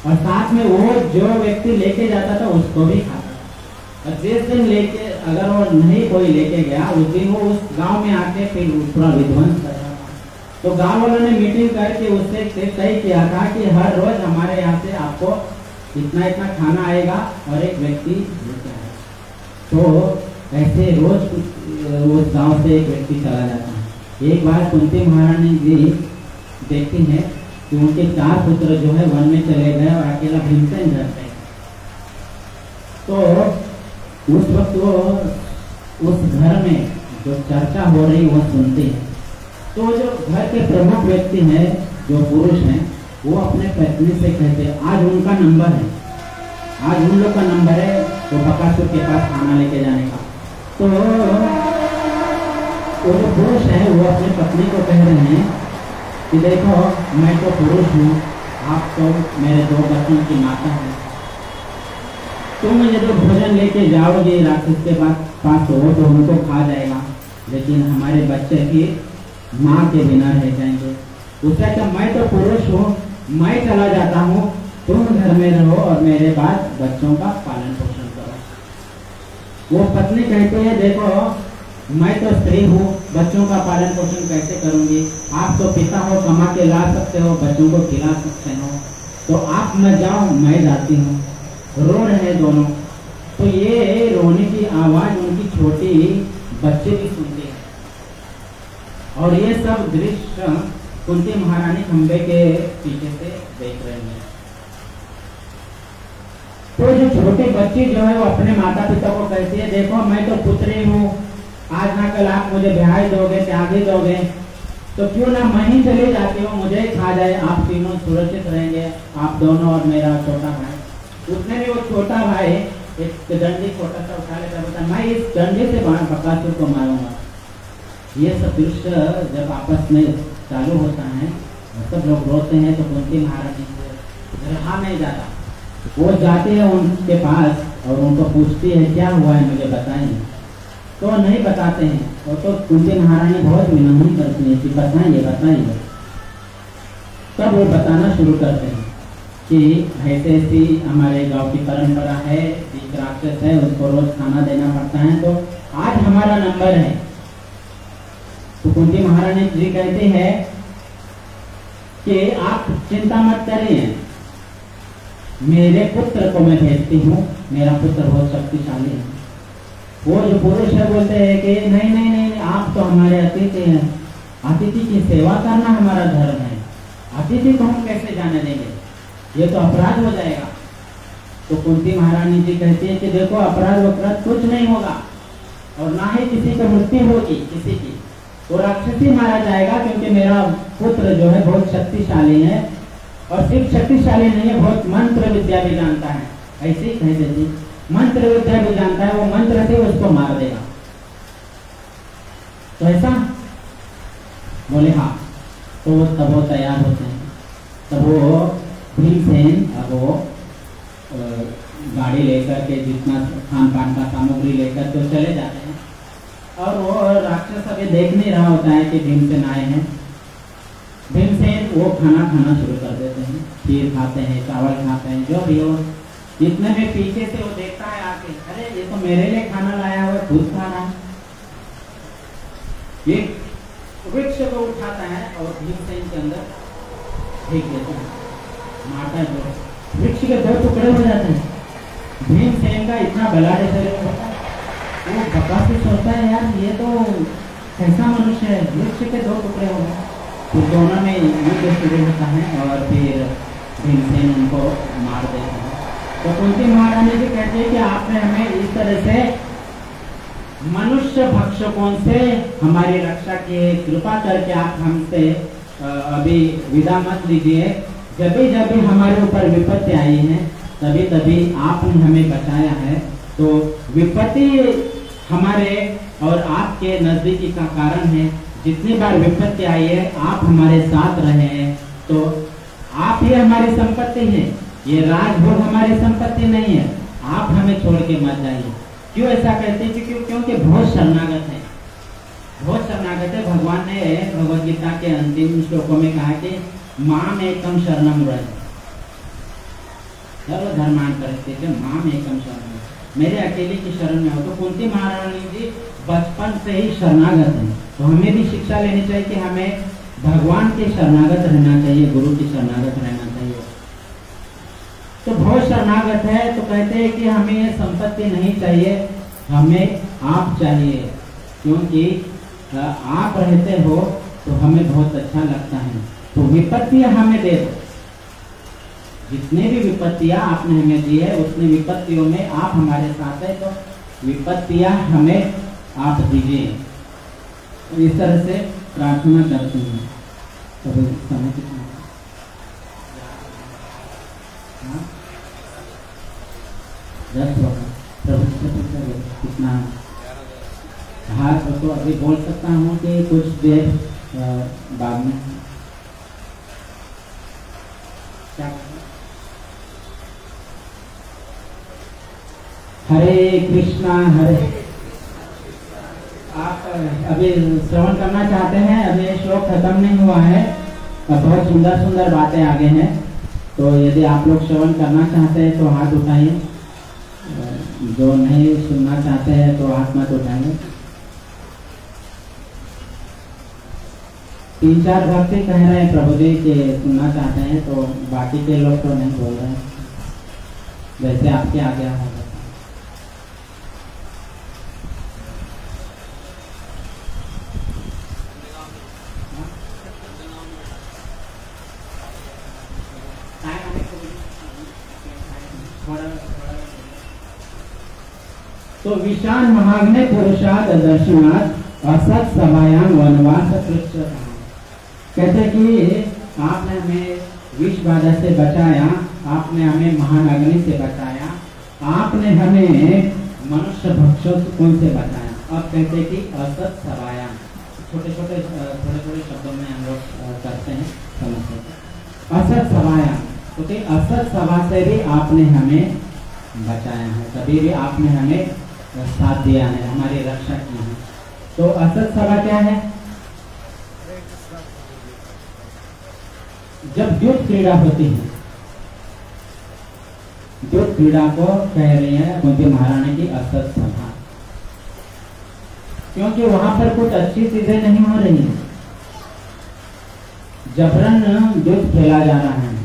और साथ में वो जो व्यक्ति लेके जाता था उसको भी खाता। और जिस दिन लेके अगर वो नहीं कोई लेके गया, उस दिन वो उस गांव में आके फिर पूरा विध्वंस कर रहा था। तो गांव वालों ने मीटिंग करके उससे तय किया था कि हर रोज हमारे यहाँ से आपको इतना इतना खाना आएगा और एक व्यक्ति लेके आएगा। तो ऐसे रोज उस गांव से एक व्यक्ति चला जाता है। एक बार कुंती महारानी जी देखती हैं कि उनके 4 पुत्र जो है वन में चले गए और अकेला भीमसेन घर पे। तो उस वक्त वो उस घर में जो चर्चा हो रही वो सुनते हैं। तो जो घर के प्रमुख व्यक्ति हैं, जो पुरुष हैं, वो अपने पत्नी से कहते हैं आज उनका नंबर है, आज उन लोग का नंबर है तो बकासुर के पास खाना लेके जाने का। तो वो जो पुरुष है वो अपनी पत्नी को कह रहे हैं कि देखो मैं तो पुरुष हूँ, आप तो मेरे 2 बच्चों की माता है, तुम ये जो भोजन लेके जाओगे राक्षस के पास वो तो उनको खा जाएगा, लेकिन हमारे बच्चे की माँ के बिना रह जाएंगे। उससे तो मैं तो पुरुष हूँ, मैं चला जाता हूँ, तुम घर में रहो और मेरे बाद बच्चों का पालन पोषण करो। वो पत्नी कहती है देखो मैं तो स्त्री हूँ, बच्चों का पालन पोषण कैसे करूँगी, आप तो पिता हो, कमा के ला सकते हो, बच्चों को खिला सकते हो, तो आप मत जाओ, मैं जाती हूँ। रो रहे दोनों। तो ये रोने की आवाज उनकी छोटी बच्चे भी सुनते हैं। और ये सब दृश्य कुंती महारानी खंबे के पीछे से देख रहे हैं। तो जो छोटी बच्ची जो है वो अपने माता पिता को कहती है देखो मैं तो पुत्री हूँ, आज ना कल आप मुझे ब्याह दोगे, त्यागी दोगे, तो क्यों ना मैं ही चली जाती हूँ, मुझे ही खा जाए, आप तीनों सुरक्षित रहेंगे, आप दोनों और मेरा छोटा भाई। उसने भी वो छोटा भाई एक डंडी छोटा सा उठा लेकर बोलता मैं इस डंडे से बकासुर को मारूंगा। ये सब दृश्य जब आपस में चालू होता है, सब लोग रोते हैं, तो कुंती महारानी से रहा नहीं जाता। वो जाती है उनके पास और उनको पूछती है क्या हुआ है, मुझे बताएंगे। तो नहीं बताते हैं, और तो कुंती महारानी बहुत विनम्र करती है कि बताइए बताइए। तब वो बताना शुरू करते हैं कि ऐसे ऐसी हमारे गांव की परंपरा है, एक राक्षस है, उसको रोज खाना देना पड़ता है, तो आज हमारा नंबर है। तो कुंती महारानी जी कहते हैं कि आप चिंता मत करिए, मेरे पुत्र को मैं भेजती हूँ, मेरा पुत्र बहुत शक्तिशाली है। वो जो पुरुष है बोलते हैं कि नहीं नहीं नहीं, आप तो हमारे अतिथि हैं, अतिथि की सेवा करना हमारा धर्म है, अतिथि को हम कैसे जाने देंगे, ये तो अपराध हो जाएगा। तो कुंती महारानी जी कहती है कि देखो अपराध अपराध कुछ नहीं होगा और ना ही किसी की मृत्यु होगी किसी की, वो राक्षसी मारा जाएगा, क्योंकि मेरा पुत्र जो है बहुत शक्तिशाली है और सिर्फ शक्तिशाली नहीं है, बहुत मंत्र विद्या भी जानता है। ऐसे ही कह देती, मंत्र विद्या भी जानता है, वो मंत्र से उसको मार देगा। तो ऐसा बोले हाँ। तो तब वो तैयार होते हैं, तब वो भीमसेन अब वो गाड़ी लेकर के जितना खान पान का सामग्री लेकर तो चले जाते हैं और वो राक्षस अभी देख नहीं रहा होता है कि भीमसेन आए हैं। भीमसेन वो खाना खाना शुरू कर देते हैं, खीर खाते हैं, चावल खाते हैं, जो भी हो। इतने में पीछे से वो देखता है आके, अरे ये तो मेरे लिए खाना लाया हुआ, खुद खा रहा है। एक वृक्ष को उठाता है और भीमसेन के अंदर फेंक देता है, मारता है, वृक्ष के 2 टुकड़े हो जाते हैं। भीमसेन का इतना बलाढ्य शरीर होता है, वो बका से सोचता है यार ये तो कैसा मनुष्य है, वृक्ष के 2 टुकड़े हो गए। फिर दोनों में युद्ध शुरू होता है और फिर भीमसेन उनको मार देते हैं। तो कुंती महारानी जी कहते हैं कि आपने हमें इस तरह से मनुष्य भक्षकों से हमारी रक्षा की, कृपा करके आप हमसे अभी विदा मत लीजिए। जब भी हमारे ऊपर विपत्ति आई है तभी तभी आपने हमें बचाया है। तो विपत्ति हमारे और आपके नजदीकी का कारण है। जितनी बार विपत्ति आई है आप हमारे साथ रहे हैं, तो आप ही हमारी संपत्ति है, ये राजभोग हमारी संपत्ति नहीं है। आप हमें छोड़ के मत जाइए। क्यों ऐसा कहते हैं? क्योंकि बहुत शरणागत है, बहुत शरणागत है। भगवान ने भगवद गीता के अंतिम श्लोकों में कहा कि माम एकम शरणम व्रज, सर्वधर्मान परित्यज्य माम एकम शरणम, मेरे अकेले की शरण में हो। तो कुंती महारानी जी बचपन से ही शरणागत है। तो हमें भी शिक्षा लेनी चाहिए कि हमें भगवान के शरणागत रहना चाहिए, गुरु की शरणागत रहना चाहिए। तो बहुत शरणागत है, तो कहते हैं कि हमें ये संपत्ति नहीं चाहिए, हमें आप चाहिए, क्योंकि आप रहते हो तो हमें बहुत अच्छा लगता है। तो विपत्तियां हमें दे दो, जितने भी विपत्तियां आपने हमें दी है उतनी विपत्तियों में आप हमारे साथ है, तो विपत्तियां हमें आप दीजिए। तो इस तरह से प्रार्थना करते हैं। तो समय कितना? हाँ? 10 होगा। प्रभु कितना? हाँ, तो अभी बोल सकता हूँ कि कुछ देर बाद में क्या? हरे कृष्णा हरे। आप अभी श्रवण करना चाहते हैं? अभी श्लोक खत्म नहीं हुआ है, बहुत सुंदर सुंदर बातें आगे हैं। तो यदि आप लोग श्रवण करना चाहते हैं तो हाथ उठाइए, जो नहीं सुनना चाहते हैं तो हाथ मत उठाइए। 3-4 भक्ति कह रहे हैं प्रभु जी के सुनना चाहते हैं, तो बाकी के लोग तो नहीं बोल रहे हैं, जैसे आपके आगे होगा। तो विशाल महाग्ने पुरुषाद दर्शनाथ असत सभायाम वनवास कृष्ण। कहते कि आपने हमें विष बाधा से बचाया, आपने हमें महान अग्नि से बचाया, आपने हमें मनुष्य भक्षकों से बचाया। अब कहते कि असत सभायाम, छोटे छोटे थोड़े शब्दों में हम लोग करते हैं, समझते हैं। असत सभायाम, क्योंकि असत सभा से भी आपने हमें बचाया है, कभी भी आपने हमें साथ दिया है, हमारी रक्षा की है। तो असत सभा क्या है? जब युद्ध क्रीड़ा होती है, युद्ध क्रीड़ा को कह रही है कुंती महारानी की असत सभा, क्योंकि वहां पर कुछ अच्छी चीजें नहीं हो रही है, जबरन युद्ध खेला जा रहा है।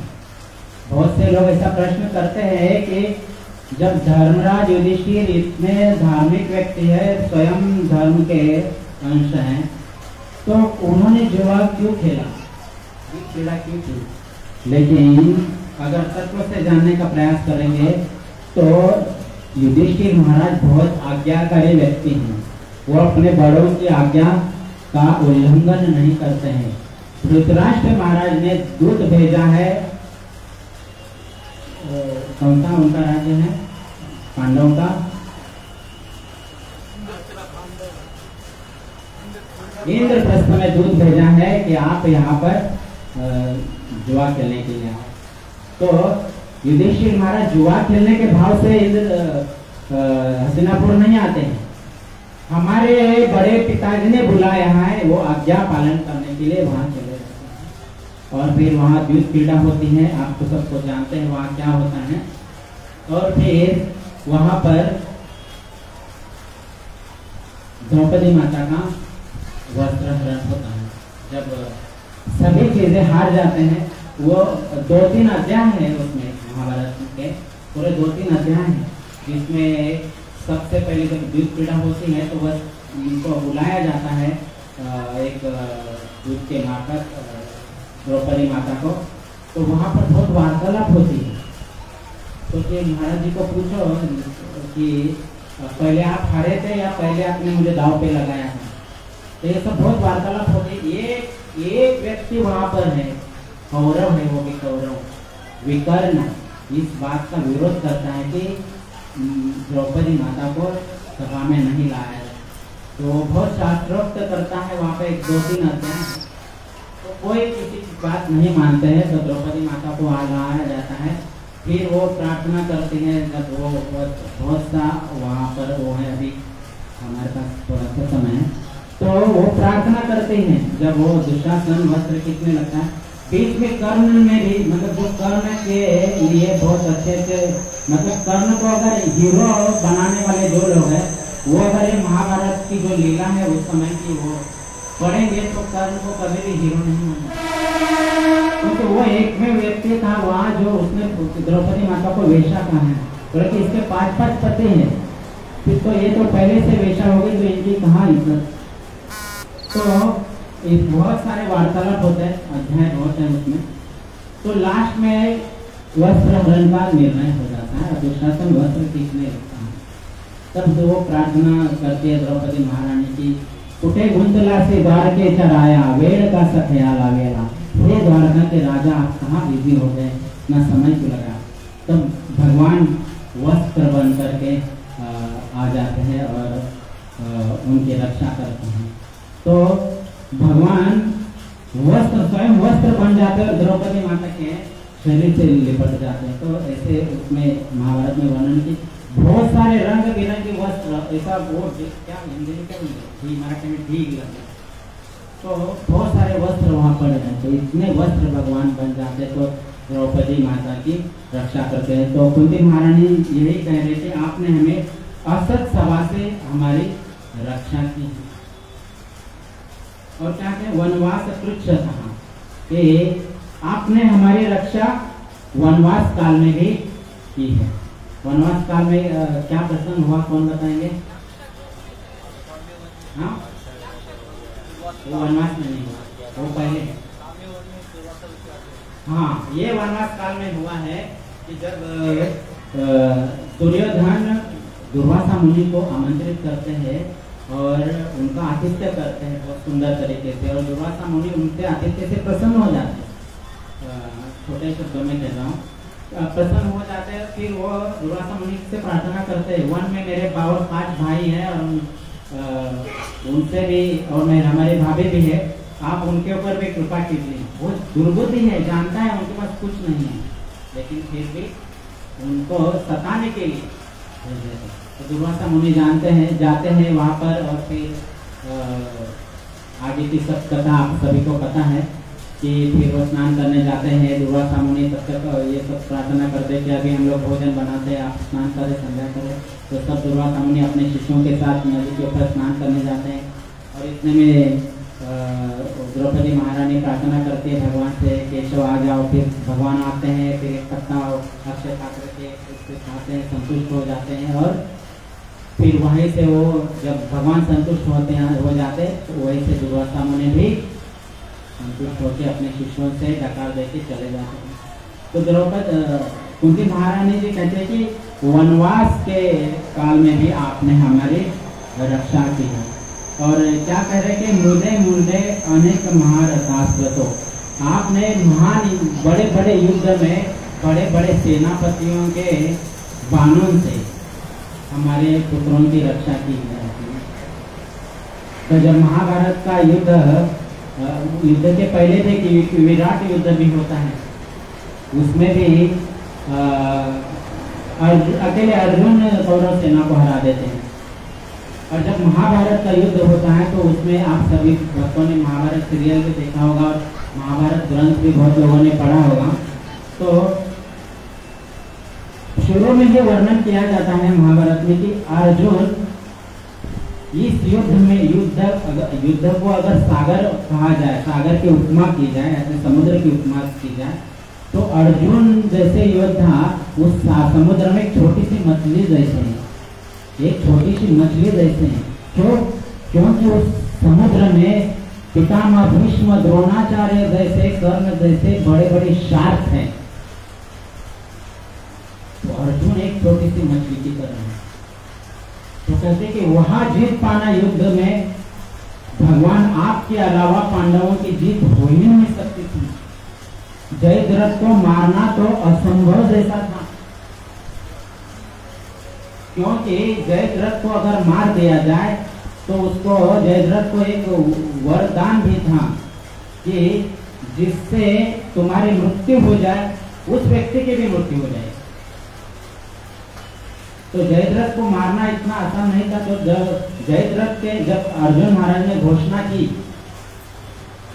बहुत से लोग ऐसा प्रश्न करते हैं कि जब धर्मराज युधिष्ठिर इतने धार्मिक व्यक्ति है, स्वयं धर्म के अंश हैं, तो उन्होंने जुआ क्यों खेला, क्रीड़ा क्यों की? लेकिन अगर तत्व से जानने का प्रयास करेंगे तो युधिष्ठिर महाराज बहुत आज्ञाकारी व्यक्ति हैं। वो अपने बड़ों की आज्ञा का उल्लंघन नहीं करते हैं। धृतराष्ट्र महाराज ने दूत भेजा है, कौन सा उनका राज्य है, पांडवों का, इंद्रप्रस्थ में दूत भेजा है कि आप यहाँ पर जुआ खेलने के लिए आओ। तो युधिष्ठिर महाराज जुआ खेलने के भाव से हस्तिनापुर नहीं आते हैं। हमारे बड़े पिताजी ने बुलाया है, वो आज्ञा पालन करने के लिए वहां चले जाते हैं। और फिर वहां द्यूत क्रीड़ा होती है, आप तो सबको जानते हैं वहां क्या होता है। और फिर वहां पर द्रौपदी माता का वस्त्र हरण होता है। जब सभी चीजें हार जाते हैं, वो 2-3 अध्याय है उसमें, महाभारत के पूरे 2-3 अध्याय हैं, जिसमें सबसे पहले जब द्यूत क्रीड़ा होती है तो बस उनको बुलाया जाता है एक दूत के मार्फत द्रौपदी माता को। तो वहाँ पर बहुत वार्तालाप होती है। तो फिर महाराज जी को पूछो कि पहले आप हारे थे या पहले आपने मुझे दाव पे लगाया था। तो ये सब बहुत वार्तालाप होती है। एक व्यक्ति वहाँ पर है, कौरव है, वो भी कौरव, विकर्ण, इस बात का विरोध करता है कि द्रौपदी माता को सभा में नहीं लाया है। तो बहुत शास्त्रोक्त करता है वहाँ पे 1-2-3 अध्याय। तो कोई किसी की बात नहीं मानते हैं, तो द्रौपदी माता को लाया जाता है। फिर वो प्रार्थना करती है, जब वो बहुत सा वहाँ पर वो है, अभी हमारे पास थोड़ा सा समय है, तो वो प्रार्थना करते हैं। जब वो दुशासन वस्त्र खींचने लगता है, बीच में कर्ण में भी, मतलब जो कर्ण के लिए बहुत अच्छे से, मतलब कर्ण को अगर हीरो बनाने वाले जो लोग हैं, वो अगर ये महाभारत की जो लीला है उस समय की वो पढ़ेंगे तो कर्ण को कभी भी हीरो नहीं मानेंगे। क्योंकि वो एक में व्यक्ति था वहाँ जो उसने द्रौपदी माता को वेश्या कहा है, क्योंकि इसके 5-5 पति हैं। फिर तो ये तो पहले से वेश्या हो गई, तो इनकी कहाँ इज्जत। तो बहुत सारे वार्तालाप होते हैं, अध्याय बहुत है उसमें। तो लास्ट में वस्त्र हरण का निर्णय हो जाता है, दुशासन वस्त्र खींचने लगता है। तब वो प्रार्थना करती है द्रौपदी महारानी की, उठे गुंतला से द्वार के चराया, वेड़ का सा ख्याल आ गया, हे द्वारका के राजा आप कहाँ बिजी हो गए, ना समय क्यों लगा। तब भगवान वस्त्र बन करके आ जाते हैं और उनकी रक्षा करते हैं। तो भगवान वस्त्र स्वयं वस्त्र बन जाते हैं, द्रौपदी माता के शरीर से लिपट जाते हैं। तो ऐसे उसमें महाभारत में वर्णन की बहुत सारे रंग बिरंगे वस्त्र, ऐसा वो क्या हिंदी में क्या बोलते, मराठी में ढीग लगता, तो बहुत सारे वस्त्र वहाँ पड़े हैं। तो इतने वस्त्र भगवान बन जाते तो द्रौपदी माता की रक्षा करते हैं। तो कुंती महारानी यही कह रहे थे, आपने हमें असत सभा से हमारी रक्षा की। और क्या कहते, वनवास कृच्छ था कि आपने हमारी रक्षा वनवास काल में भी की है। वनवास काल में क्या प्रसंग हुआ, कौन बताएंगे? हाँ, वो वनवास में नहीं हुआ, वो पहले है। हाँ, ये वनवास काल में हुआ है कि जब दुर्योधन दुर्वासा मुनि को आमंत्रित करते हैं और उनका आतिथ्य करते हैं बहुत सुंदर तरीके से, और दुर्वासा मुनि उनके आतिथ्य से प्रसन्न हो जाते हैं। छोटे शब्दों में कह रहा हूँ, प्रसन्न हो जाते हैं। फिर वो दुर्वासा मुनि से प्रार्थना करते हैं, वन में मेरे 5 भाई हैं और उनसे भी, और मेरे हमारे भाभी भी है, आप उनके ऊपर भी कृपा कीजिए। वो दुर्बुद्धि है, जानता है उनके पास कुछ नहीं है, लेकिन फिर भी उनको सताने के लिए तो दुर्वासा मुनि जाते हैं वहाँ पर। और फिर आगे की सब कथा आप सभी को पता है कि फिर वो स्नान करने जाते हैं। दुर्वासा मुनि तब तक ये सब प्रार्थना करते हैं कि अभी हम लोग भोजन बनाते हैं, आप स्नान करें, संध्या करें। तो सब दुर्वासा मुनि अपने शिष्यों के साथ नदी के ऊपर स्नान करने जाते हैं। और इतने में द्रौपदी महारानी प्रार्थना करती है भगवान से, केशव आ जाओ। फिर भगवान आते हैं, फिर एक पत्ता अक्षय पात्र के उससे खाते हैं, संतुष्ट हो जाते हैं। और फिर वहीं से वो जब भगवान संतुष्ट होते हैं हो जाते तो वहीं से दुर्वासा मुनि भी संतुष्ट होकर अपने शिष्यों से डकार देके चले जाते हैं। तो द्रौपदी कुंती महारानी जी कहते हैं कि वनवास के काल में भी आपने हमारी रक्षा की है। और क्या कह रहे कि मुदे मुदे अनेक महारथास्वतो, आपने महान बड़े बड़े युद्ध में बड़े बड़े सेनापतियों के बाणों से हमारे पुत्रों की रक्षा की जाती है। तो जब महाभारत का युद्ध के पहले भी विराट युद्ध भी होता है, उसमें भी अकेले अर्जुन कौरव सेना को हरा देते हैं। और जब महाभारत का युद्ध होता है तो उसमें आप सभी भक्तों ने महाभारत सीरियल भी देखा होगा और महाभारत ग्रंथ भी बहुत लोगों ने पढ़ा होगा। तो शुरू में ये वर्णन किया जाता है महाभारत में कि अर्जुन इस युद्ध को अगर सागर कहा जाए, सागर की उपमा की जाए, ऐसे समुद्र की उपमा की जाए, तो अर्जुन जैसे योद्धा उस समुद्र में एक छोटी सी मछली जैसे हैं, एक छोटी सी मछली जैसे हैं। क्योंकि उस समुद्र में पितामह भीष्म द्रोणाचार्य जैसे कर्ण जैसे बड़े बड़े शार्क हैं, तो अर्जुन एक छोटी सी मछली की तरह है। तो कहते कि वहां जीत पाना युद्ध में भगवान आपके अलावा पांडवों की जीत हो ही नहीं सकती थी। जयद्रथ को मारना तो असंभव जैसा था, क्योंकि जयद्रथ को अगर मार दिया जाए तो उसको जयद्रथ को एक वरदान भी था कि जिससे तुम्हारी मृत्यु हो जाए उस व्यक्ति की भी मृत्यु हो जाए। तो जयद्रथ को मारना इतना आसान नहीं था। तो जयद्रथ के जब अर्जुन महाराज ने घोषणा की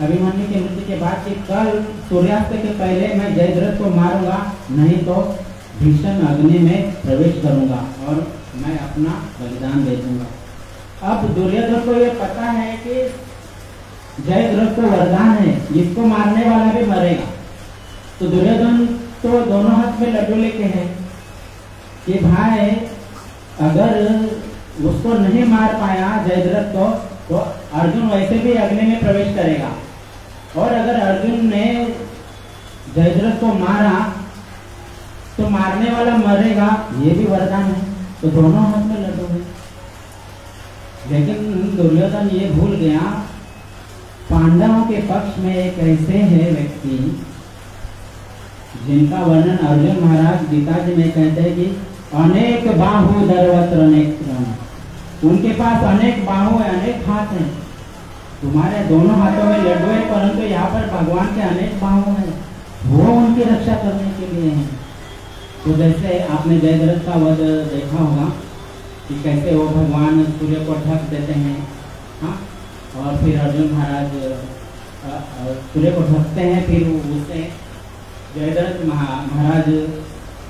अभिमन्यु की मृत्यु के बाद कि कल सूर्यास्त के पहले मैं जयद्रथ को मारूंगा, नहीं तो भीषण अग्नि में प्रवेश करूंगा और मैं अपना बलिदान दे दूंगा। अब दुर्योधन को यह पता है कि जयद्रथ को वरदान है, इसको मारने वाला भी मरेगा। तो दुर्योधन तो दोनों हाथ में लड्डू लेके हैं कि भाई अगर उसको नहीं मार पाया जयद्रथ को तो अर्जुन वैसे भी अग्नि में प्रवेश करेगा, और अगर अर्जुन ने जयद्रथ को मारा तो मारने वाला मरेगा, ये भी वरदान है। तो दोनों हाथ में लड्डू है। लेकिन दुर्योधन ये भूल गया, पांडवों के पक्ष में एक ऐसे है व्यक्ति जिनका वर्णन अर्जुन महाराज गीता जी में कहते हैं कि अनेक बाहु दरवत्र नेत्रम, उनके पास अनेक बाहु है, अनेक हाथ हैं। तुम्हारे दोनों हाथों में लड्डू है, परंतु यहाँ पर भगवान के अनेक बाहु हैं, वो उनकी रक्षा करने के लिए हैं। तो जैसे आपने जयद्रथ का वध देखा होगा कि कैसे वो भगवान सूर्य को ढक देते हैं, हाँ, और फिर अर्जुन महाराज सूर्य को ढकते हैं, फिर उससे जयद्रथ महाराज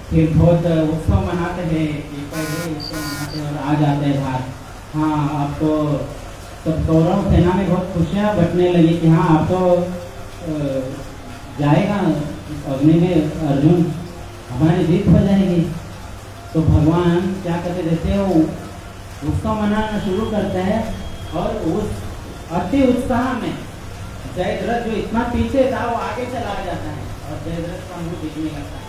फिर बहुत उत्सव मनाते हैं कि पहले उत्सव मनाते हैं और आ जाते हैं बाहर। हाँ, अब तो सब कौरव सेना में बहुत खुशियाँ बटने लगी कि हाँ अब तो जाएगा अग्नि में अर्जुन, हमारी जीत हो जाएगी। तो भगवान क्या कहते, जैसे वो उत्सव मनाना शुरू करते हैं और उस अति उत्साह में जयद्रथ जो इतना पीछे था वो आगे चला जाता है और जयद्रथ का मुंह दिखने लगता है।